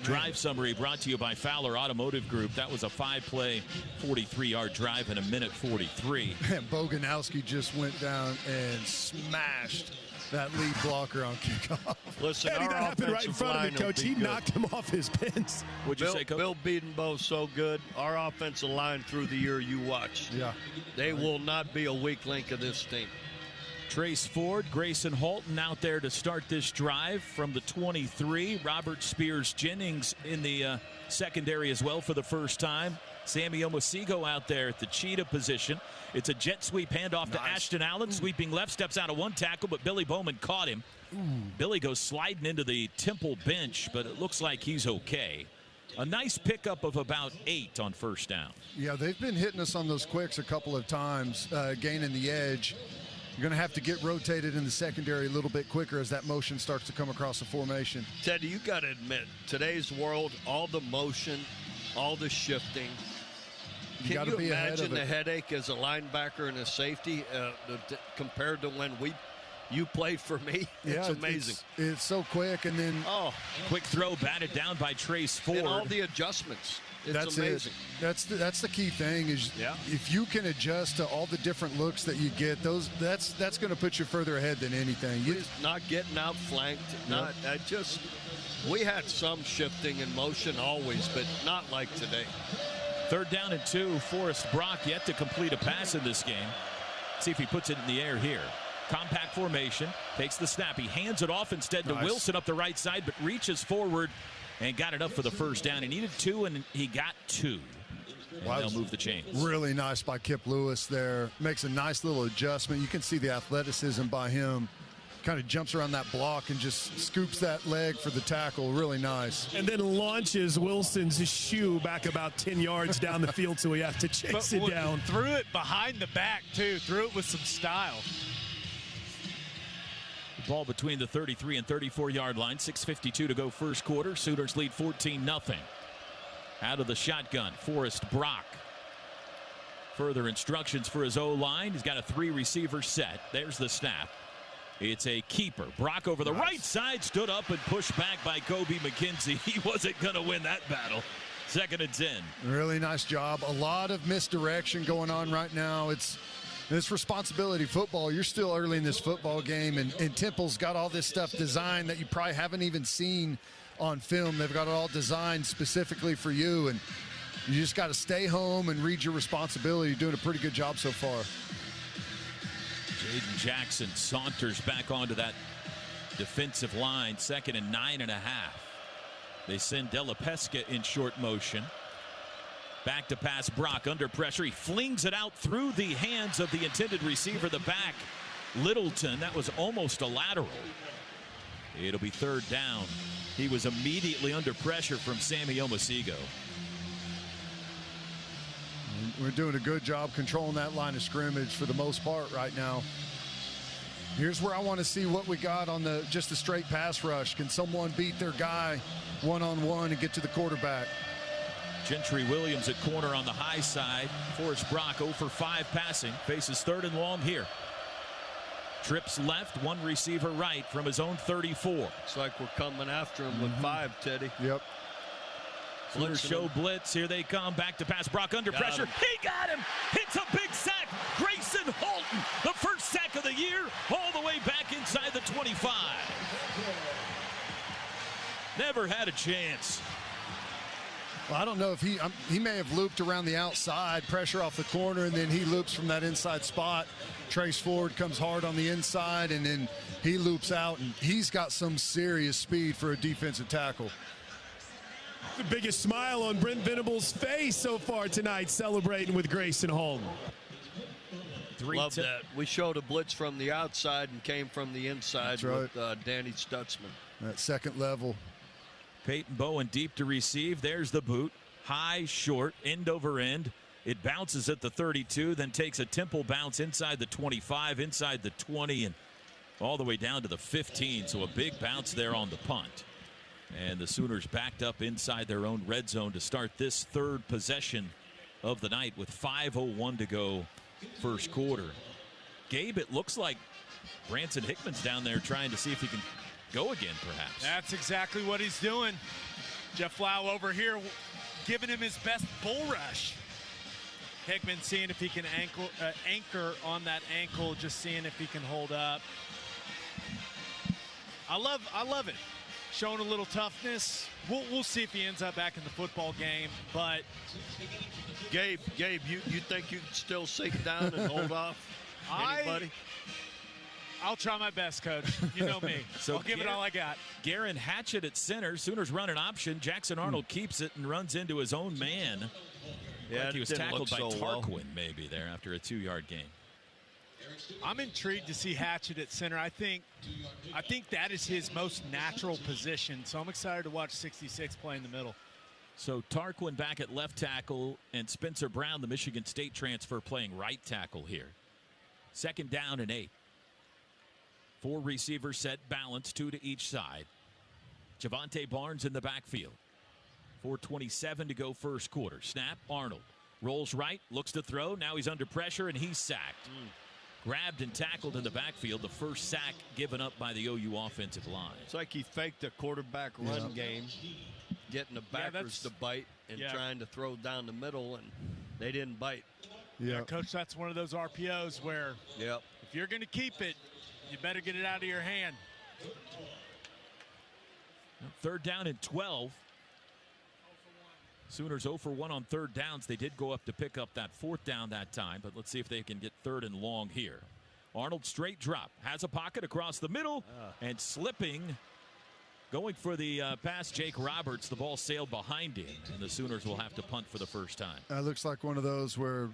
Drive summary brought to you by Fowler Automotive Group. That was a 5-play, 43-yard drive in a minute 43. And Boganowski just went down and smashed that lead blocker on kickoff. Listen, Eddie, that happened right in front of me, Coach. He knocked him off his pins. What'd you say, Coach? Bill Beadenbo's so good. Our offensive line through the year you watch. Yeah. They will not be a weak link of this team. Trace Ford, Grayson Halton out there to start this drive from the 23. Robert Spears-Jennings in the secondary as well for the first time. Sammy Omosigo out there at the cheetah position. It's a jet sweep handoff to Ashton Allen. Sweeping left, steps out of one tackle, but Billy Bowman caught him. Billy goes sliding into the Temple bench, but it looks like he's okay. A nice pickup of about 8 on first down. Yeah, they've been hitting us on those quicks a couple of times, gaining the edge. You're going to have to get rotated in the secondary a little bit quicker as that motion starts to come across the formation. Teddy, you got to admit, today's world, all the motion, all the shifting. Can you imagine the headache as a linebacker and a safety compared to when you played for me? It's amazing. It's so quick, and then quick throw batted down by Trace Ford. And all the adjustments. It's amazing. That's the key thing is if you can adjust to all the different looks that you get, that's going to put you further ahead than anything. You're not getting outflanked. We had some shifting and motion always, but not like today. 3rd down and 2. Forrest Brock yet to complete a pass in this game. See if he puts it in the air here. Compact formation, takes the snap. He hands it off instead to Wilson up the right side, but reaches forward and got it up for the first down. He needed 2, and he got 2. Wow, they'll move the chains. Really nice by Kip Lewis there. Makes a nice little adjustment. You can see the athleticism by him. Kind of jumps around that block and just scoops that leg for the tackle. Really nice. And then launches Wilson's shoe back about 10 yards down the field, so we have to chase it down. Threw it behind the back, too. Threw it with some style. Ball between the 33 and 34-yard line. 6:52 to go first quarter. Sooners lead 14-0. Out of the shotgun, Forrest Brock. Further instructions for his O-line. He's got a 3-receiver set. There's the snap. It's a keeper. Brock over the right side, stood up and pushed back by Kobe McKenzie. He wasn't going to win that battle. 2nd and 10. Really nice job. A lot of misdirection going on right now. It's responsibility football. You're still early in this football game, and Temple's got all this stuff designed that you probably haven't even seen on film. They've got it all designed specifically for you, and you just got to stay home and read your responsibility. You're doing a pretty good job so far. Jaden Jackson saunters back onto that defensive line. 2nd and 9.5. They send Della Pesca in short motion. Back to pass Brock under pressure. He flings it out through the hands of the intended receiver, the back, Littleton. That was almost a lateral. It'll be 3rd down. He was immediately under pressure from Sammy Omosigo. We're doing a good job controlling that line of scrimmage for the most part right now. Here's where I want to see what we got on just a straight pass rush. Can someone beat their guy one-on-one and get to the quarterback? Gentry Williams at corner on the high side. Forrest Brock 0 for 5 passing. Faces 3rd and long here. Trips left, 1 receiver right from his own 34. It's like we're coming after him with 5, Teddy. Yep. Sooners show blitz. Here they come. Back to pass. Brock under pressure. He got him. Hits a big sack. Grayson Halton, the first sack of the year, all the way back inside the 25. Never had a chance. Well, I don't know if he may have looped around the outside, pressure off the corner, and then he loops from that inside spot. Trace Ford comes hard on the inside, and then he loops out, and he's got some serious speed for a defensive tackle. The biggest smile on Brent Venable's face so far tonight, celebrating with Grayson Halton. Love that. We showed a blitz from the outside and came from the inside with Danny Stutzman. That second level. Peyton Bowen deep to receive. There's the boot. High, short, end over end. It bounces at the 32, then takes a Temple bounce inside the 25, inside the 20, and all the way down to the 15. So a big bounce there on the punt. And the Sooners backed up inside their own red zone to start this 3rd possession of the night with 5:01 to go first quarter. Gabe, it looks like Branson Hickman's down there trying to see if he can go again, perhaps. That's exactly what he's doing. Jeff Lau over here giving him his best bull rush. Hickman seeing if he can anchor on that ankle, just seeing if he can hold up. I love it. Showing a little toughness. We'll see if he ends up back in the football game, but Gabe, you think you can still sink down and hold off anybody? I'll try my best, Coach. You know me. So I'll give it all I got. Garen Hatchett at center. Sooners run an option. Jackson Arnold keeps it and runs into his own man. Yeah, like he was tackled by so Tarquin maybe there after a 2-yard gain. I'm intrigued to see Hatchett at center. I think that is his most natural position. So I'm excited to watch 66 play in the middle. So Tarquin back at left tackle, and Spencer Brown, the Michigan State transfer, playing right tackle here. 2nd down and 8. 4 receivers set, balance, 2 to each side. Javante Barnes in the backfield. 4:27 to go first quarter. Snap, Arnold rolls right, looks to throw. Now he's under pressure, and he's sacked. Grabbed and tackled in the backfield. The first sack given up by the OU offensive line. It's like he faked a quarterback run game, getting the backers to bite and trying to throw down the middle, and they didn't bite. Yeah, Coach, that's one of those RPOs where if you're going to keep it, you better get it out of your hand. 3rd down and 12. Sooners 0 for 1 on 3rd downs. They did go up to pick up that 4th down that time, but let's see if they can get 3rd and long here. Arnold straight drop, has a pocket across the middle, and slipping, going for the pass, Jake Roberts. The ball sailed behind him, and the Sooners will have to punt for the first time. That looks like one of those where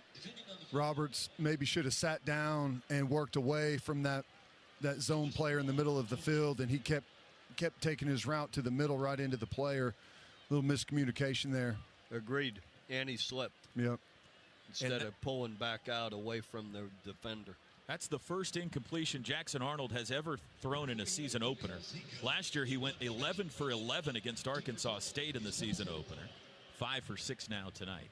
Roberts maybe should have sat down and worked away from that zone player in the middle of the field, and he kept taking his route to the middle right into the player. A little miscommunication there. Agreed. And he slipped. Yep. Instead of pulling back out away from the defender. That's the first incompletion Jackson Arnold has ever thrown in a season opener. Last year he went 11 for 11 against Arkansas State in the season opener. 5 for 6 now tonight.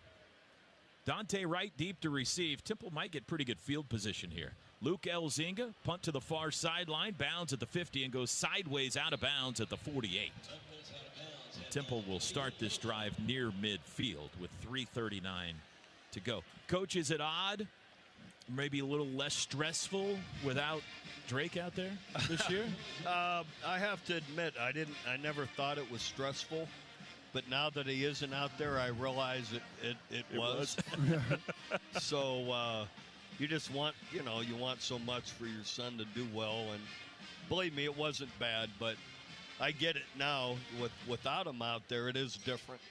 Dante Wright deep to receive. Temple might get pretty good field position here. Luke Elzinga, punt to the far sideline, bounds at the 50 and goes sideways out of bounds at the 48. And Temple will start this drive near midfield with 3:39 to go. Coach, is it odd, maybe a little less stressful without Drake out there this year? I have to admit, I never thought it was stressful. But now that he isn't out there, I realize it was. So you just want, you want so much for your son to do well. And believe me, it wasn't bad, but I get it now. Without him out there, it is different.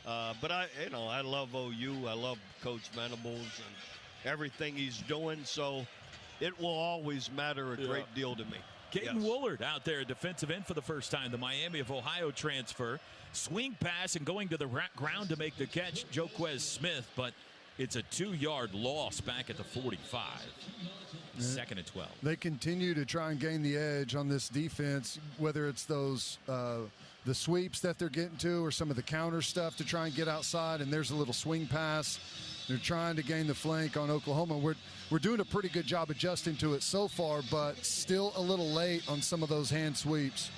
But I love OU. I love Coach Venables and everything he's doing. So it will always matter a great deal to me. Caden Woolard out there, defensive end for the first time. The Miami of Ohio transfer. Swing pass and going to the ground to make the catch, Joquez Smith, but it's a 2-yard loss back at the 45. 2nd and 12. They continue to try and gain the edge on this defense, whether it's those the sweeps that they're getting to or some of the counter stuff to try and get outside, and there's a little swing pass. They're trying to gain the flank on Oklahoma. We're doing a pretty good job adjusting to it so far, but still a little late on some of those hand sweeps.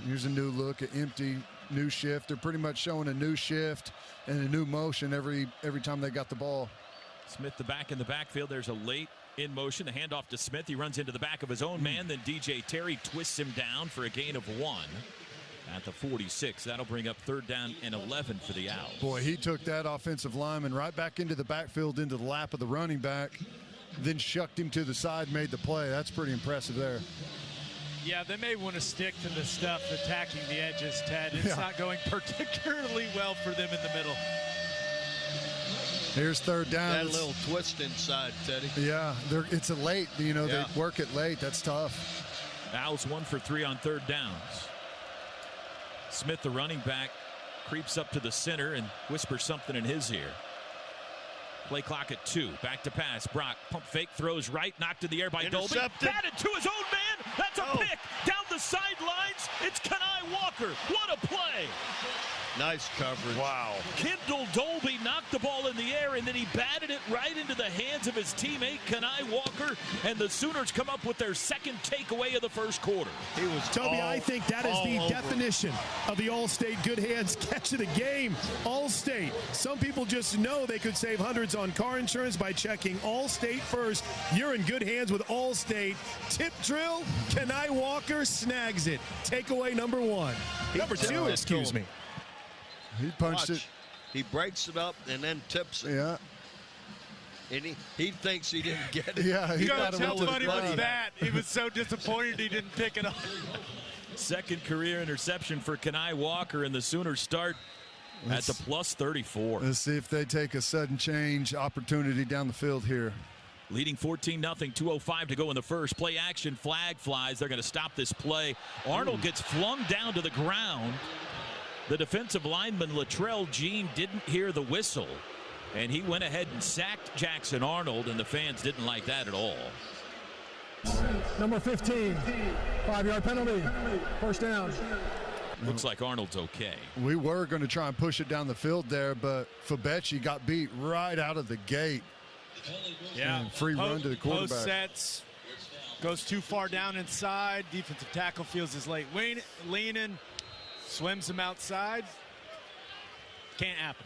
Here's a new look at empty, new shift. They're pretty much showing a new shift and a new motion every time they got the ball. Smith the back in the backfield. There's a late in motion. The handoff to Smith. He runs into the back of his own man. Then DJ Terry twists him down for a gain of 1 at the 46. That'll bring up 3rd down and 11 for the Owls. Boy, he took that offensive lineman right back into the backfield, into the lap of the running back, then shucked him to the side, made the play. That's pretty impressive there. Yeah, they may want to stick to the stuff attacking the edges, Ted. It's not going particularly well for them in the middle. Here's 3rd down. That little twist inside, Teddy. Yeah, it's a late. They work it late. That's tough. Owls 1 for 3 on 3rd downs. Smith, the running back, creeps up to the center and whispers something in his ear. Play clock at 2. Back to pass. Brock, pump fake, throws right, knocked in the air by Dolby. Batted to his own man. That's a pick. Down the sidelines, it's Kenai Walker. What a play. Nice coverage. Wow. Kendall Dolby knocked the ball in the air, and then he batted it right into the hands of his teammate, Kenai Walker, and the Sooners come up with their second takeaway of the first quarter. He was Toby, I think that is the definition of the All-State good hands catch of the game. All-State. Some people just know they could save hundreds on car insurance by checking All-State first. You're in good hands with All-State. Tip drill, Kenai Walker snags it. Takeaway number 1. Number 2, excuse me. He punched it. He breaks it up and then tips it. Yeah. And he thinks he didn't get it. Yeah, he Coach, got how him funny was that? He was so disappointed he didn't pick it up. Second career interception for Kenai Walker, and the Sooners start at the plus 34. Let's see if they take a sudden change opportunity down the field here. Leading 14-0, 2:05 to go in the first. Play action, flag flies. They're going to stop this play. Arnold gets flung down to the ground. The defensive lineman, Latrell Jean, didn't hear the whistle, and he went ahead and sacked Jackson Arnold, and the fans didn't like that at all. Number 15, 5-yard penalty, first down. Looks like Arnold's okay. We were going to try and push it down the field there, but Fabechi got beat right out of the gate. Yeah, and free run to the quarterback. Post sets, goes too far down inside. Defensive tackle feels his late leaning, swims him outside. Can't happen.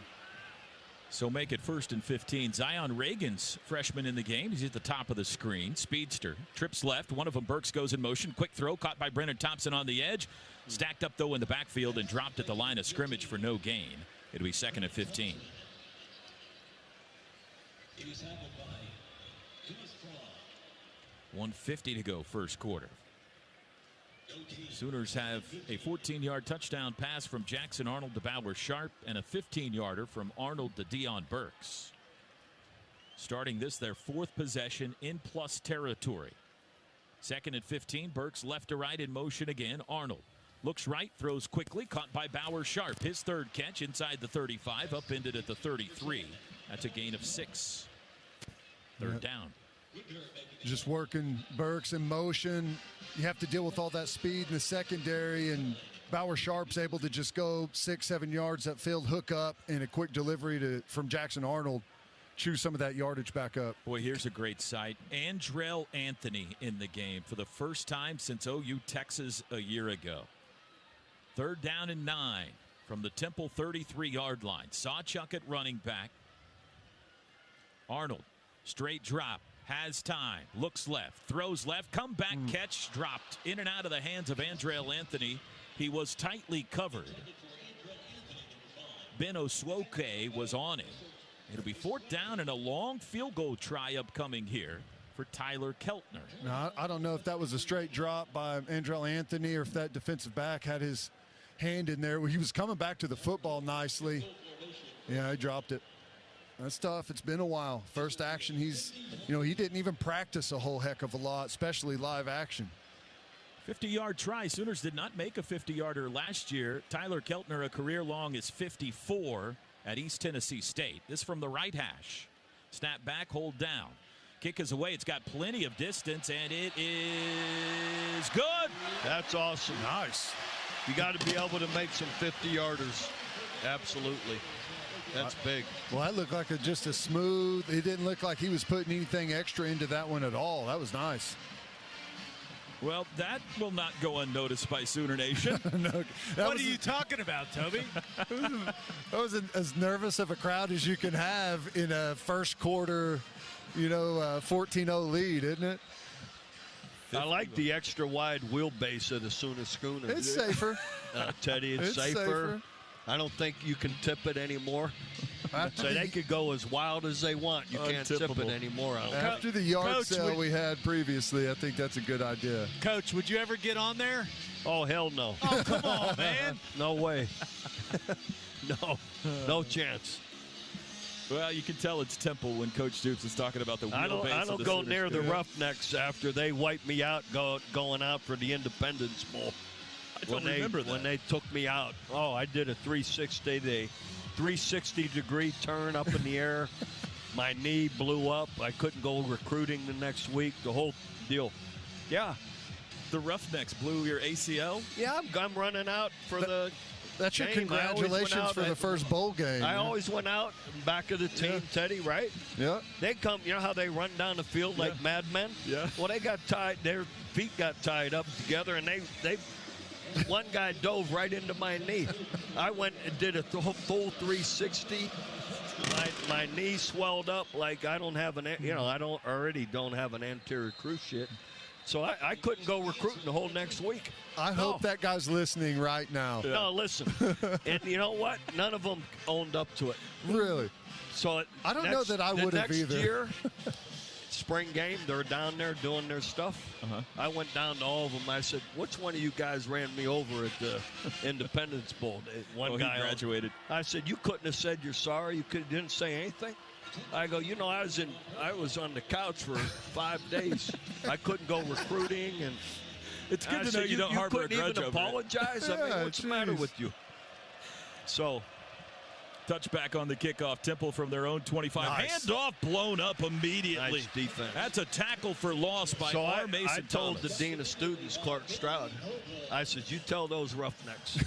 So make it 1st and 15. Zion Reagan's freshman in the game. He's at the top of the screen. Speedster. Trips left. One of them, Burks, goes in motion. Quick throw caught by Brennan Thompson on the edge. Stacked up, though, in the backfield and dropped at the line of scrimmage for no gain. It'll be 2nd and 15. 1:50 to go, first quarter. Sooners have a 14-yard touchdown pass from Jackson Arnold to Bauer Sharp and a 15-yarder from Arnold to Deion Burks. Starting this, their 4th possession in plus territory. 2nd and 15, Burks left to right in motion again. Arnold looks right, throws quickly, caught by Bauer Sharp. His 3rd catch inside the 35, upended at the 33. That's a gain of 6. 3rd down. Just working Burks in motion. You have to deal with all that speed in the secondary, and Bauer Sharp's able to just go 6-7 yards upfield, hook up, and a quick delivery from Jackson Arnold. Chew some of that yardage back up. Boy, here's a great sight. Andrell Anthony in the game for the first time since OU Texas a year ago. 3rd down and 9 from the Temple 33-yard line. Sawchuk at running back. Arnold, straight drop. Has time, looks left, throws left, come back, catch, dropped in and out of the hands of Andrell Anthony. He was tightly covered. Ben Oswoke was on him. It'll be 4th down and a long field goal try upcoming here for Tyler Keltner. Now, I don't know if that was a straight drop by Andrell Anthony or if that defensive back had his hand in there. He was coming back to the football nicely. Yeah, he dropped it. That's tough. It's been a while. First action, he didn't even practice a whole heck of a lot, especially live action. 50-yard try. Sooners did not make a 50-yarder last year. Tyler Keltner, a career long, is 54 at East Tennessee State. This from the right hash. Snap back, hold down. Kick is away. It's got plenty of distance, and it is good. That's awesome. Nice. You got to be able to make some 50-yarders. Absolutely. That's big. Well, that looked like just a smooth. It didn't look like he was putting anything extra into that one at all. That was nice. Well, that will not go unnoticed by Sooner Nation. What are you talking about, Toby? That was as nervous of a crowd as you can have in a first quarter, 14-0 lead, isn't it? I like the extra wide wheelbase of the Sooner Schooner. It's safer. Teddy, it's safer. I don't think you can tip it anymore. So they could go as wild as they want. You can't tip it anymore. After the yard sale we had previously, I think that's a good idea. Coach, would you ever get on there? Oh, hell no. Oh, come on, man. No way. No chance. Well, you can tell it's Temple when Coach Stoops is talking about the wheelbase. I don't go near the Roughnecks after they wipe me out going out for the Independence Bowl. I don't remember that. When they took me out. Oh, I did a 360-degree turn up in the air. My knee blew up. I couldn't go recruiting the next week. The whole deal. Yeah. The Roughnecks blew your ACL? Yeah, I'm running out for the That's game. Your congratulations for the first bowl game. I always went out in back of the team, Teddy, right? Yeah. They come, you know how they run down the field like madmen? Yeah. Well, they got tied, their feet got tied up together, and they one guy dove right into my knee. I went and did a full 360. My knee swelled up like I don't have already don't have an anterior cruciate. So I couldn't go recruiting the whole next week. I hope that guy's listening right now. No, listen. And you know what? None of them owned up to it. Really? So I don't know that I would have either. Next year, spring game, they're down there doing their stuff. I went down to all of them. I said, which one of you guys ran me over at the Independence Bowl? One guy he graduated. I said, you couldn't have said you're sorry. You didn't say anything. I go, I was on the couch for 5 days. I couldn't go recruiting, and it's good to know you don't harbor a grudge over it. You couldn't even apologize. I mean, what's the matter with you? So. Touchback on the kickoff. Temple from their own 25. Nice. Handoff blown up immediately. Nice defense. That's a tackle for loss by R. Mason I told Thomas. the dean of students, Clark Stroud, I said, you tell those Roughnecks,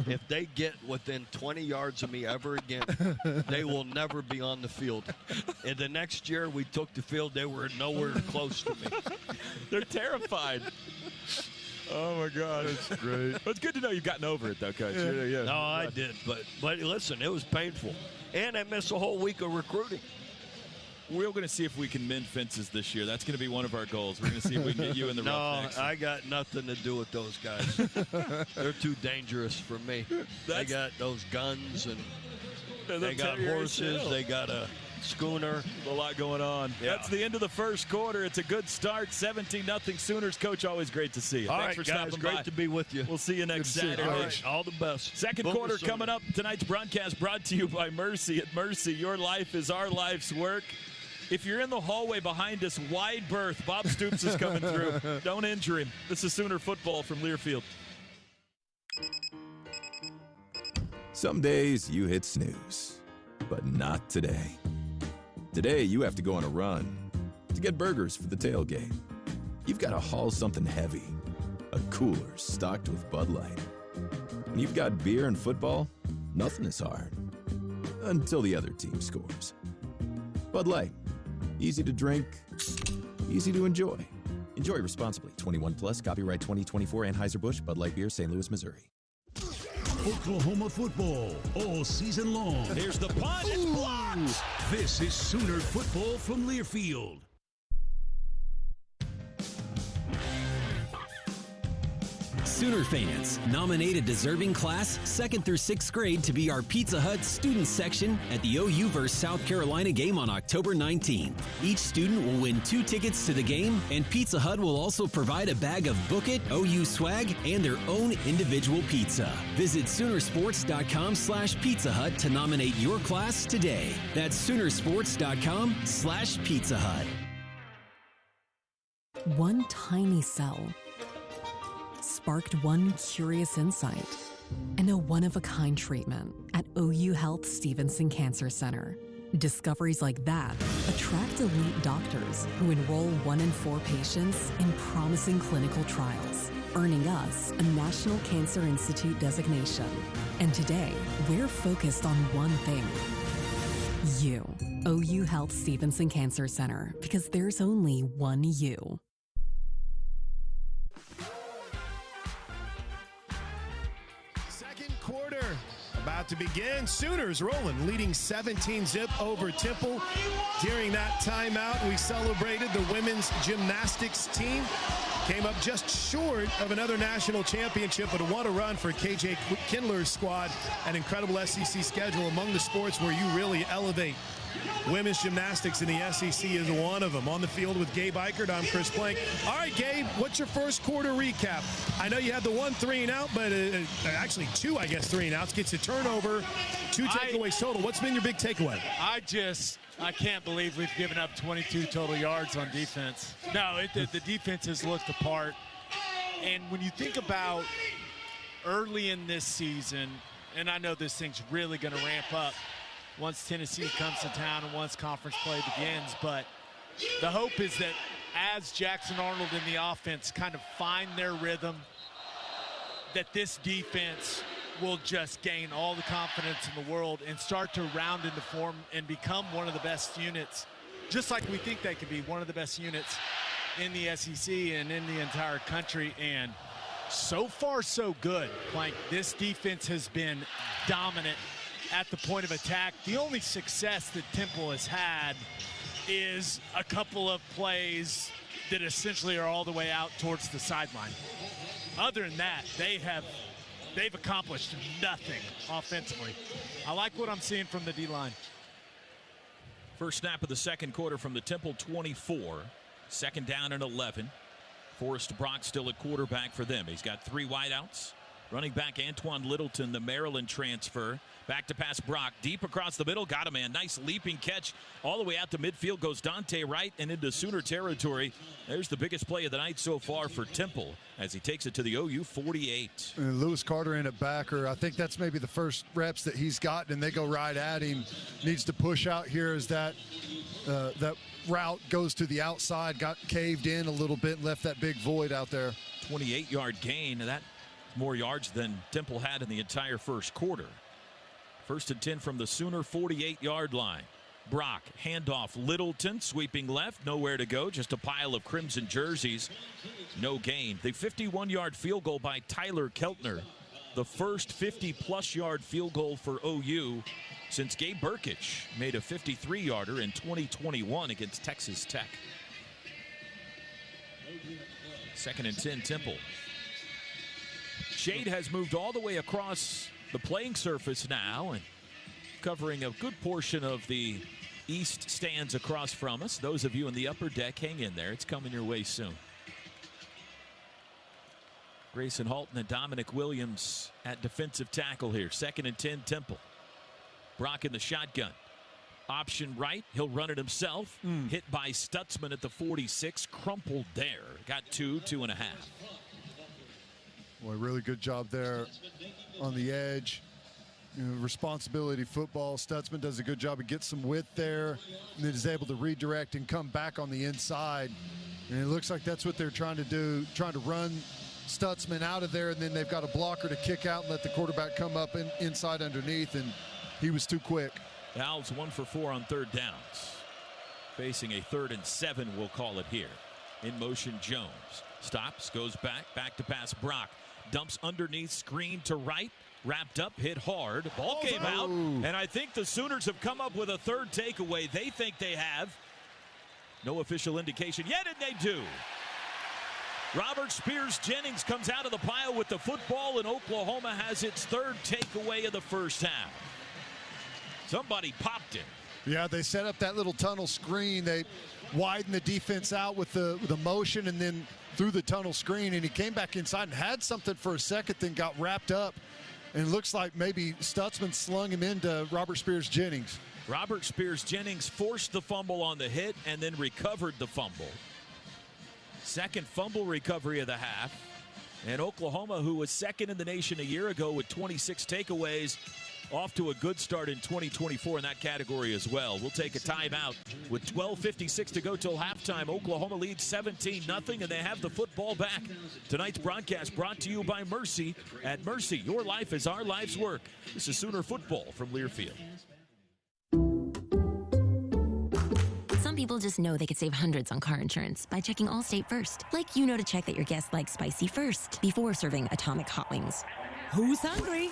if they get within 20 yards of me ever again, they will never be on the field. And the next year we took the field, they were nowhere close to me. They're terrified. Oh, my God. That's great. But it's good to know you've gotten over it, though, Coach. Yeah. No, I did. But listen, it was painful. And I missed a whole week of recruiting. We're going to see if we can mend fences this year. That's going to be one of our goals. We're going to see if we can get you in the Roughnecks. No, I got nothing to do with those guys. They're too dangerous for me. They got those guns, and they got horses. They got a schooner. A lot going on. Yeah. That's the end of the first quarter. It's a good start. 17-0 Sooners. Coach, always great to see you. All Thanks right, for stopping by. Great to be with you. We'll see you next Saturday. All right, all the best. Second quarter coming up. Tonight's broadcast brought to you by Mercy. At Mercy, your life is our life's work. If you're in the hallway behind us, wide berth. Bob Stoops is coming through. Don't injure him. This is Sooner football from Learfield. Some days you hit snooze, but not today. Today, you have to go on a run to get burgers for the tailgate. You've got to haul something heavy, a cooler stocked with Bud Light. When you've got beer and football, nothing is hard. Until the other team scores. Bud Light. Easy to drink, easy to enjoy. Enjoy responsibly. 21 plus, copyright 2024 Anheuser-Busch, Bud Light Beer, St. Louis, Missouri. Oklahoma football all season long. Here's the punt. It's blocked. This is Sooner football from Learfield. Sooner fans, nominate a deserving class 2nd through 6th grade to be our Pizza Hut student section at the OU vs. South Carolina game on October 19th. Each student will win 2 tickets to the game, and Pizza Hut will also provide a bag of Book It, OU swag, and their own individual pizza. Visit Soonersports.com/Pizza Hut to nominate your class today. That's Soonersports.com/Pizza Hut. One tiny cell sparked one curious insight and a one-of-a-kind treatment at OU Health Stevenson Cancer Center. Discoveries like that attract elite doctors who enroll 1 in 4 patients in promising clinical trials, earning us a National Cancer Institute designation. And today, we're focused on one thing: you. OU Health Stevenson Cancer Center, because there's only one you. Quarter about to begin. Sooners rolling, leading 17-0 over Temple. During that timeout, we celebrated the women's gymnastics team. Came up just short of another national championship, but what a run for KJ Kindler's squad. An incredible SEC schedule among the sports where you really elevate. Women's gymnastics in the SEC is one of them. On the field with Gabe Eichert, I'm Chris Plank. All right, Gabe, what's your first quarter recap? I know you had the 1 3-and-out, but actually 2, I guess, 3-and-outs. Gets a turnover, 2 takeaways total. What's been your big takeaway? I can't believe we've given up 22 total yards on defense. No, the defense has looked apart. And when you think about early in this season, and I know this thing's really going to ramp up once Tennessee comes to town and once conference play begins, but the hope is that as Jackson Arnold and the offense kind of find their rhythm, that this defense will just gain all the confidence in the world and start to round into form and become one of the best units, just like we think they could be one of the best units in the SEC and in the entire country. And so far, so good. Like, this defense has been dominant at the point of attack. The only success that Temple has had is a couple of plays that essentially are all the way out towards the sideline. Other than that, they've accomplished nothing offensively. I like what I'm seeing from the D-line. First snap of the second quarter from the Temple 24. Second down and 11. Forrest Brock still at quarterback for them. He's got 3 wideouts. Running back Antoine Littleton, the Maryland transfer. Back to pass Brock. Deep across the middle. Got a man. Nice leaping catch. All the way out to midfield goes Dante Wright and into Sooner territory. There's the biggest play of the night so far for Temple as he takes it to the OU 48. And Lewis Carter in at backer. I think that's maybe the first reps that he's gotten, and they go right at him. Needs to push out here as that route goes to the outside. Got caved in a little bit and left that big void out there. 28-yard gain. That more yards than Temple had in the entire first quarter. First and 10 from the Sooner 48-yard line. Brock, handoff, Littleton, sweeping left, nowhere to go, just a pile of crimson jerseys. No gain. The 51-yard field goal by Tyler Keltner, the first 50-plus yard field goal for OU since Gabe Burkich made a 53-yarder in 2021 against Texas Tech. Second and 10, Temple. Shade has moved all the way across the playing surface now and covering a good portion of the east stands across from us. Those of you in the upper deck, hang in there. It's coming your way soon. Grayson Halton and Dominic Williams at defensive tackle here. Second and 10, Temple. Brock in the shotgun. Option right. He'll run it himself. Hit by Stutzman at the 46. Crumpled there. Got 2.5. Boy, really good job there on the edge. Responsibility football. Stutzman does a good job of getting some width there and then is able to redirect and come back on the inside. And it looks like that's what they're trying to do, trying to run Stutzman out of there, and then they've got a blocker to kick out and let the quarterback come up inside underneath, and he was too quick. The Owls 1 for 4 on third downs. Facing a 3rd and 7, we'll call it here. In motion, Jones. Stops, goes back to pass Brock. Dumps underneath, screen to right, wrapped up, hit hard. Ball came out, and I think the Sooners have come up with a third takeaway. They think they have. No official indication yet, and they do. Robert Spears Jennings comes out of the pile with the football, and Oklahoma has its third takeaway of the first half. Somebody popped it. Yeah, they set up that little tunnel screen. They widened the defense out with the motion and then through the tunnel screen, and he came back inside and had something for a second, then got wrapped up. And it looks like maybe Stutzman slung him into Robert Spears Jennings. Robert Spears Jennings forced the fumble on the hit and then recovered the fumble. Second fumble recovery of the half. And Oklahoma, who was second in the nation a year ago with 26 takeaways, off to a good start in 2024 in that category as well. We'll take a timeout with 12:56 to go till halftime. Oklahoma leads 17-0, and they have the football back. Tonight's broadcast brought to you by Mercy. At Mercy, your life is our life's work. This is Sooner football from Learfield. Some people just know they could save hundreds on car insurance by checking Allstate first. Like you know to check that your guests like spicy first before serving atomic hot wings. Who's hungry?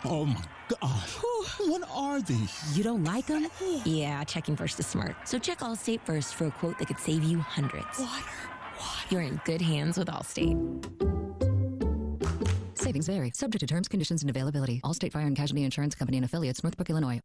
Oh my gosh. What are these? You don't like them? Yeah, checking first is smart. So check Allstate first for a quote that could save you hundreds. Water. You're in good hands with Allstate. Savings vary. Subject to terms, conditions, and availability. Allstate Fire and Casualty Insurance Company and Affiliates, Northbrook, Illinois.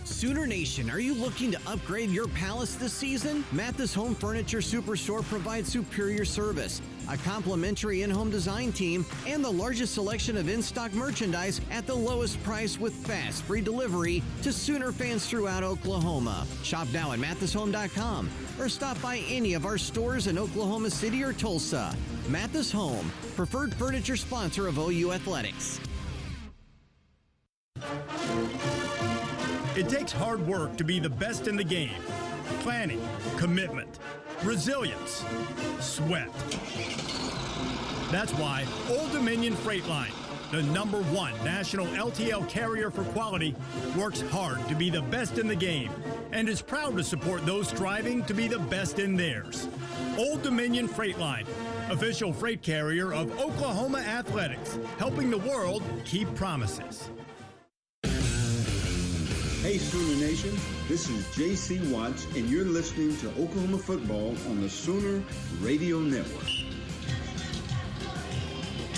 Sooner Nation, are you looking to upgrade your palace this season? Mathis Home Furniture Superstore provides superior service, a complimentary in-home design team, and the largest selection of in-stock merchandise at the lowest price with fast, free delivery to Sooner fans throughout Oklahoma. Shop now at mathishome.com or stop by any of our stores in Oklahoma City or Tulsa. Mathis Home, preferred furniture sponsor of OU Athletics. It takes hard work to be the best in the game. Planning, commitment, resilience, sweat. That's why Old Dominion Freight Line, the #1 national LTL carrier for quality, works hard to be the best in the game and is proud to support those striving to be the best in theirs. Old Dominion Freight Line, official freight carrier of Oklahoma Athletics, helping the world keep promises. Hey Sooner Nation, this is J.C. Watts, and you're listening to Oklahoma football on the Sooner Radio Network.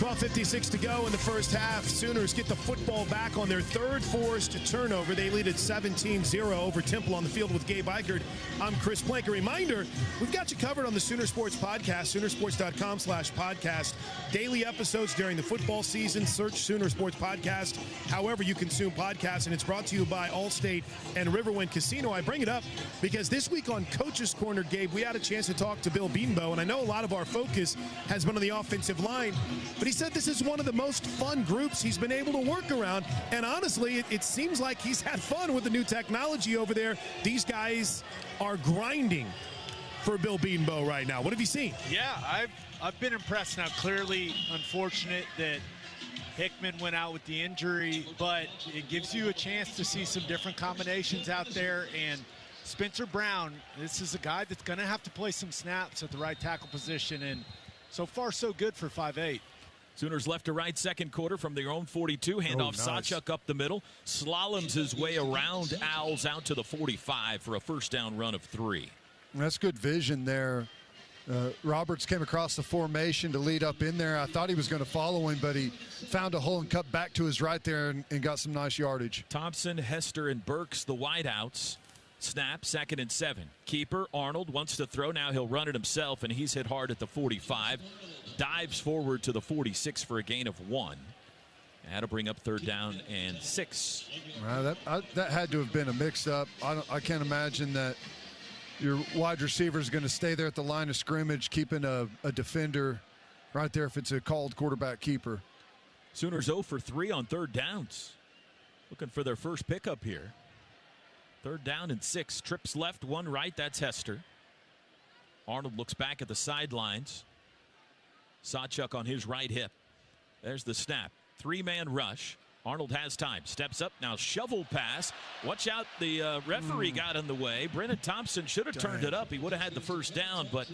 12:56 to go in the first half. Sooners get the football back on their third forced turnover. They lead at 17-0 over Temple on the field with Gabe Eichert. I'm Chris Plank. A reminder, we've got you covered on the Sooner Sports Podcast, Soonersports.com/podcast. Daily episodes during the football season. Search Sooner Sports Podcast however you consume podcasts, and it's brought to you by Allstate and Riverwind Casino. I bring it up because this week on Coach's Corner, Gabe, we had a chance to talk to Bill Bedenbaugh, and I know a lot of our focus has been on the offensive line, but he said this is one of the most fun groups he's been able to work around. And honestly, it seems like he's had fun with the new technology over there. These guys are grinding for Bill Bedenbaugh right now. What have you seen? Yeah, I've been impressed. Now, clearly unfortunate that Hickman went out with the injury, but it gives you a chance to see some different combinations out there. And Spencer Brown, this is a guy that's going to have to play some snaps at the right tackle position, and so far so good for 5'8". Sooners left to right second quarter from their own 42. Handoff Sawchuk up the middle. Slaloms his way around Owls out to the 45 for a first down run of 3. That's good vision there. Roberts came across the formation to lead up in there. I thought he was going to follow him, but he found a hole and cut back to his right there and got some nice yardage. Thompson, Hester, and Burks, the wideouts. Snap, 2nd and 7. Keeper, Arnold, wants to throw. Now he'll run it himself, and he's hit hard at the 45. Dives forward to the 46 for a gain of 1. That'll bring up 3rd down and 6. That had to have been a mix-up. I can't imagine that your wide receiver is going to stay there at the line of scrimmage, keeping a defender right there if it's a called quarterback keeper. Sooners 0 for 3 on 3rd downs. Looking for their first pickup here. 3rd down and 6. Trips left, 1 right. That's Hester. Arnold looks back at the sidelines. Sawchuk on his right hip. There's the snap. 3-man rush. Arnold has time. Steps up. Now shovel pass. Watch out. The referee got in the way. Brennan Thompson should have turned it up. He would have had the first down, but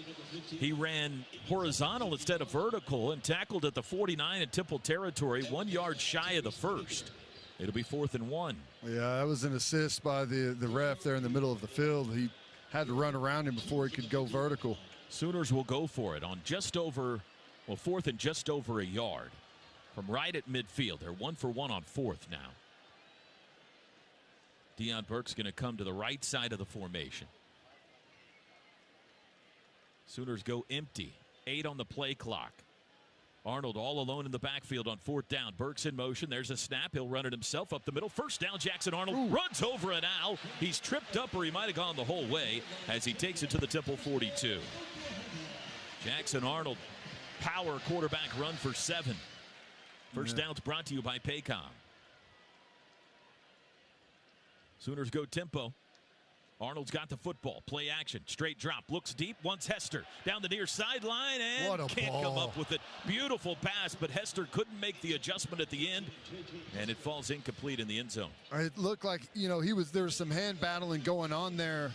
he ran horizontal instead of vertical and tackled at the 49 in Temple territory, 1 yard shy of the first. It'll be 4th and 1. Yeah, that was an assist by the ref there in the middle of the field. He had to run around him before he could go vertical. Sooners will go for it on just over, 4th and just over a yard. From right at midfield. They're 1 for 1 on 4th now. Deion Burke's going to come to the right side of the formation. Sooners go empty. 8 on the play clock. Arnold all alone in the backfield on 4th down. Burke's in motion. There's a snap. He'll run it himself up the middle. First down, Jackson Arnold runs over an owl. He's tripped up, or he might have gone the whole way as he takes it to the Temple 42. Jackson Arnold, power quarterback run for 7. First down's brought to you by Paycom. Sooners go tempo. Arnold's got the football. Play action. Straight drop. Looks deep. Wants Hester. Down the near sideline and can't come up with it. Beautiful pass, but Hester couldn't make the adjustment at the end, and it falls incomplete in the end zone. It looked like, there was some hand battling going on there,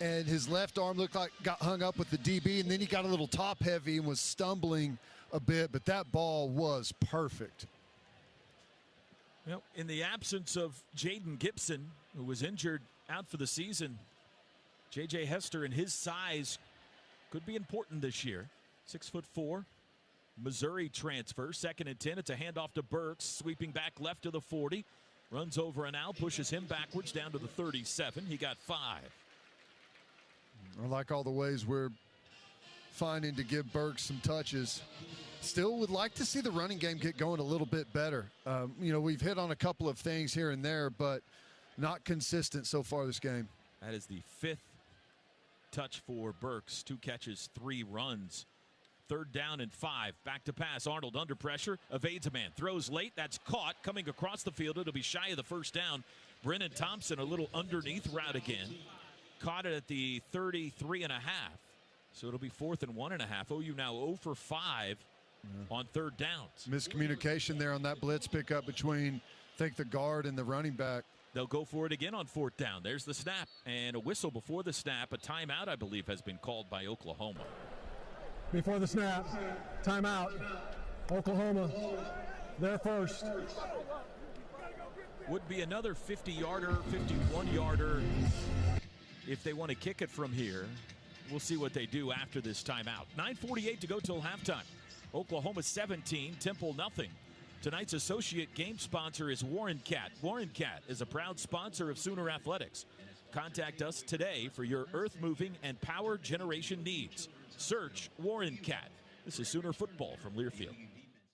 and his left arm looked like got hung up with the DB, and then he got a little top heavy and was stumbling a bit, but that ball was perfect. Well, in the absence of Jaden Gibson, who was injured out for the season, J.J. Hester and his size could be important this year. 6'4", Missouri transfer, 2nd and 10. It's a handoff to Burks, sweeping back left to the 40. Runs over an owl, pushes him backwards down to the 37. He got 5. I like all the ways we're finding to give Burks some touches. Still would like to see the running game get going a little bit better. We've hit on a couple of things here and there, but not consistent so far this game. That is the 5th touch for Burks. 2 catches, 3 runs. 3rd down and 5. Back to pass. Arnold under pressure. Evades a man. Throws late. That's caught. Coming across the field. It'll be shy of the first down. Brennan Thompson a little underneath route again. Caught it at the 33.5. So it'll be 4th and 1.5. OU now 0 for 5 on 3rd downs. Miscommunication there on that blitz pickup between, I think, the guard and the running back. They'll go for it again on 4th down. There's the snap and a whistle before the snap. A timeout, I believe, has been called by Oklahoma. Before the snap, timeout. Oklahoma, they're first. Would be another 50-yarder, 51-yarder if they want to kick it from here. We'll see what they do after this timeout. 9:48 to go till halftime. Oklahoma 17, Temple nothing. Tonight's associate game sponsor is Warren Cat. Warren Cat is a proud sponsor of Sooner Athletics. Contact us today for your earth-moving and power generation needs. Search Warren Cat. This is Sooner Football from Learfield.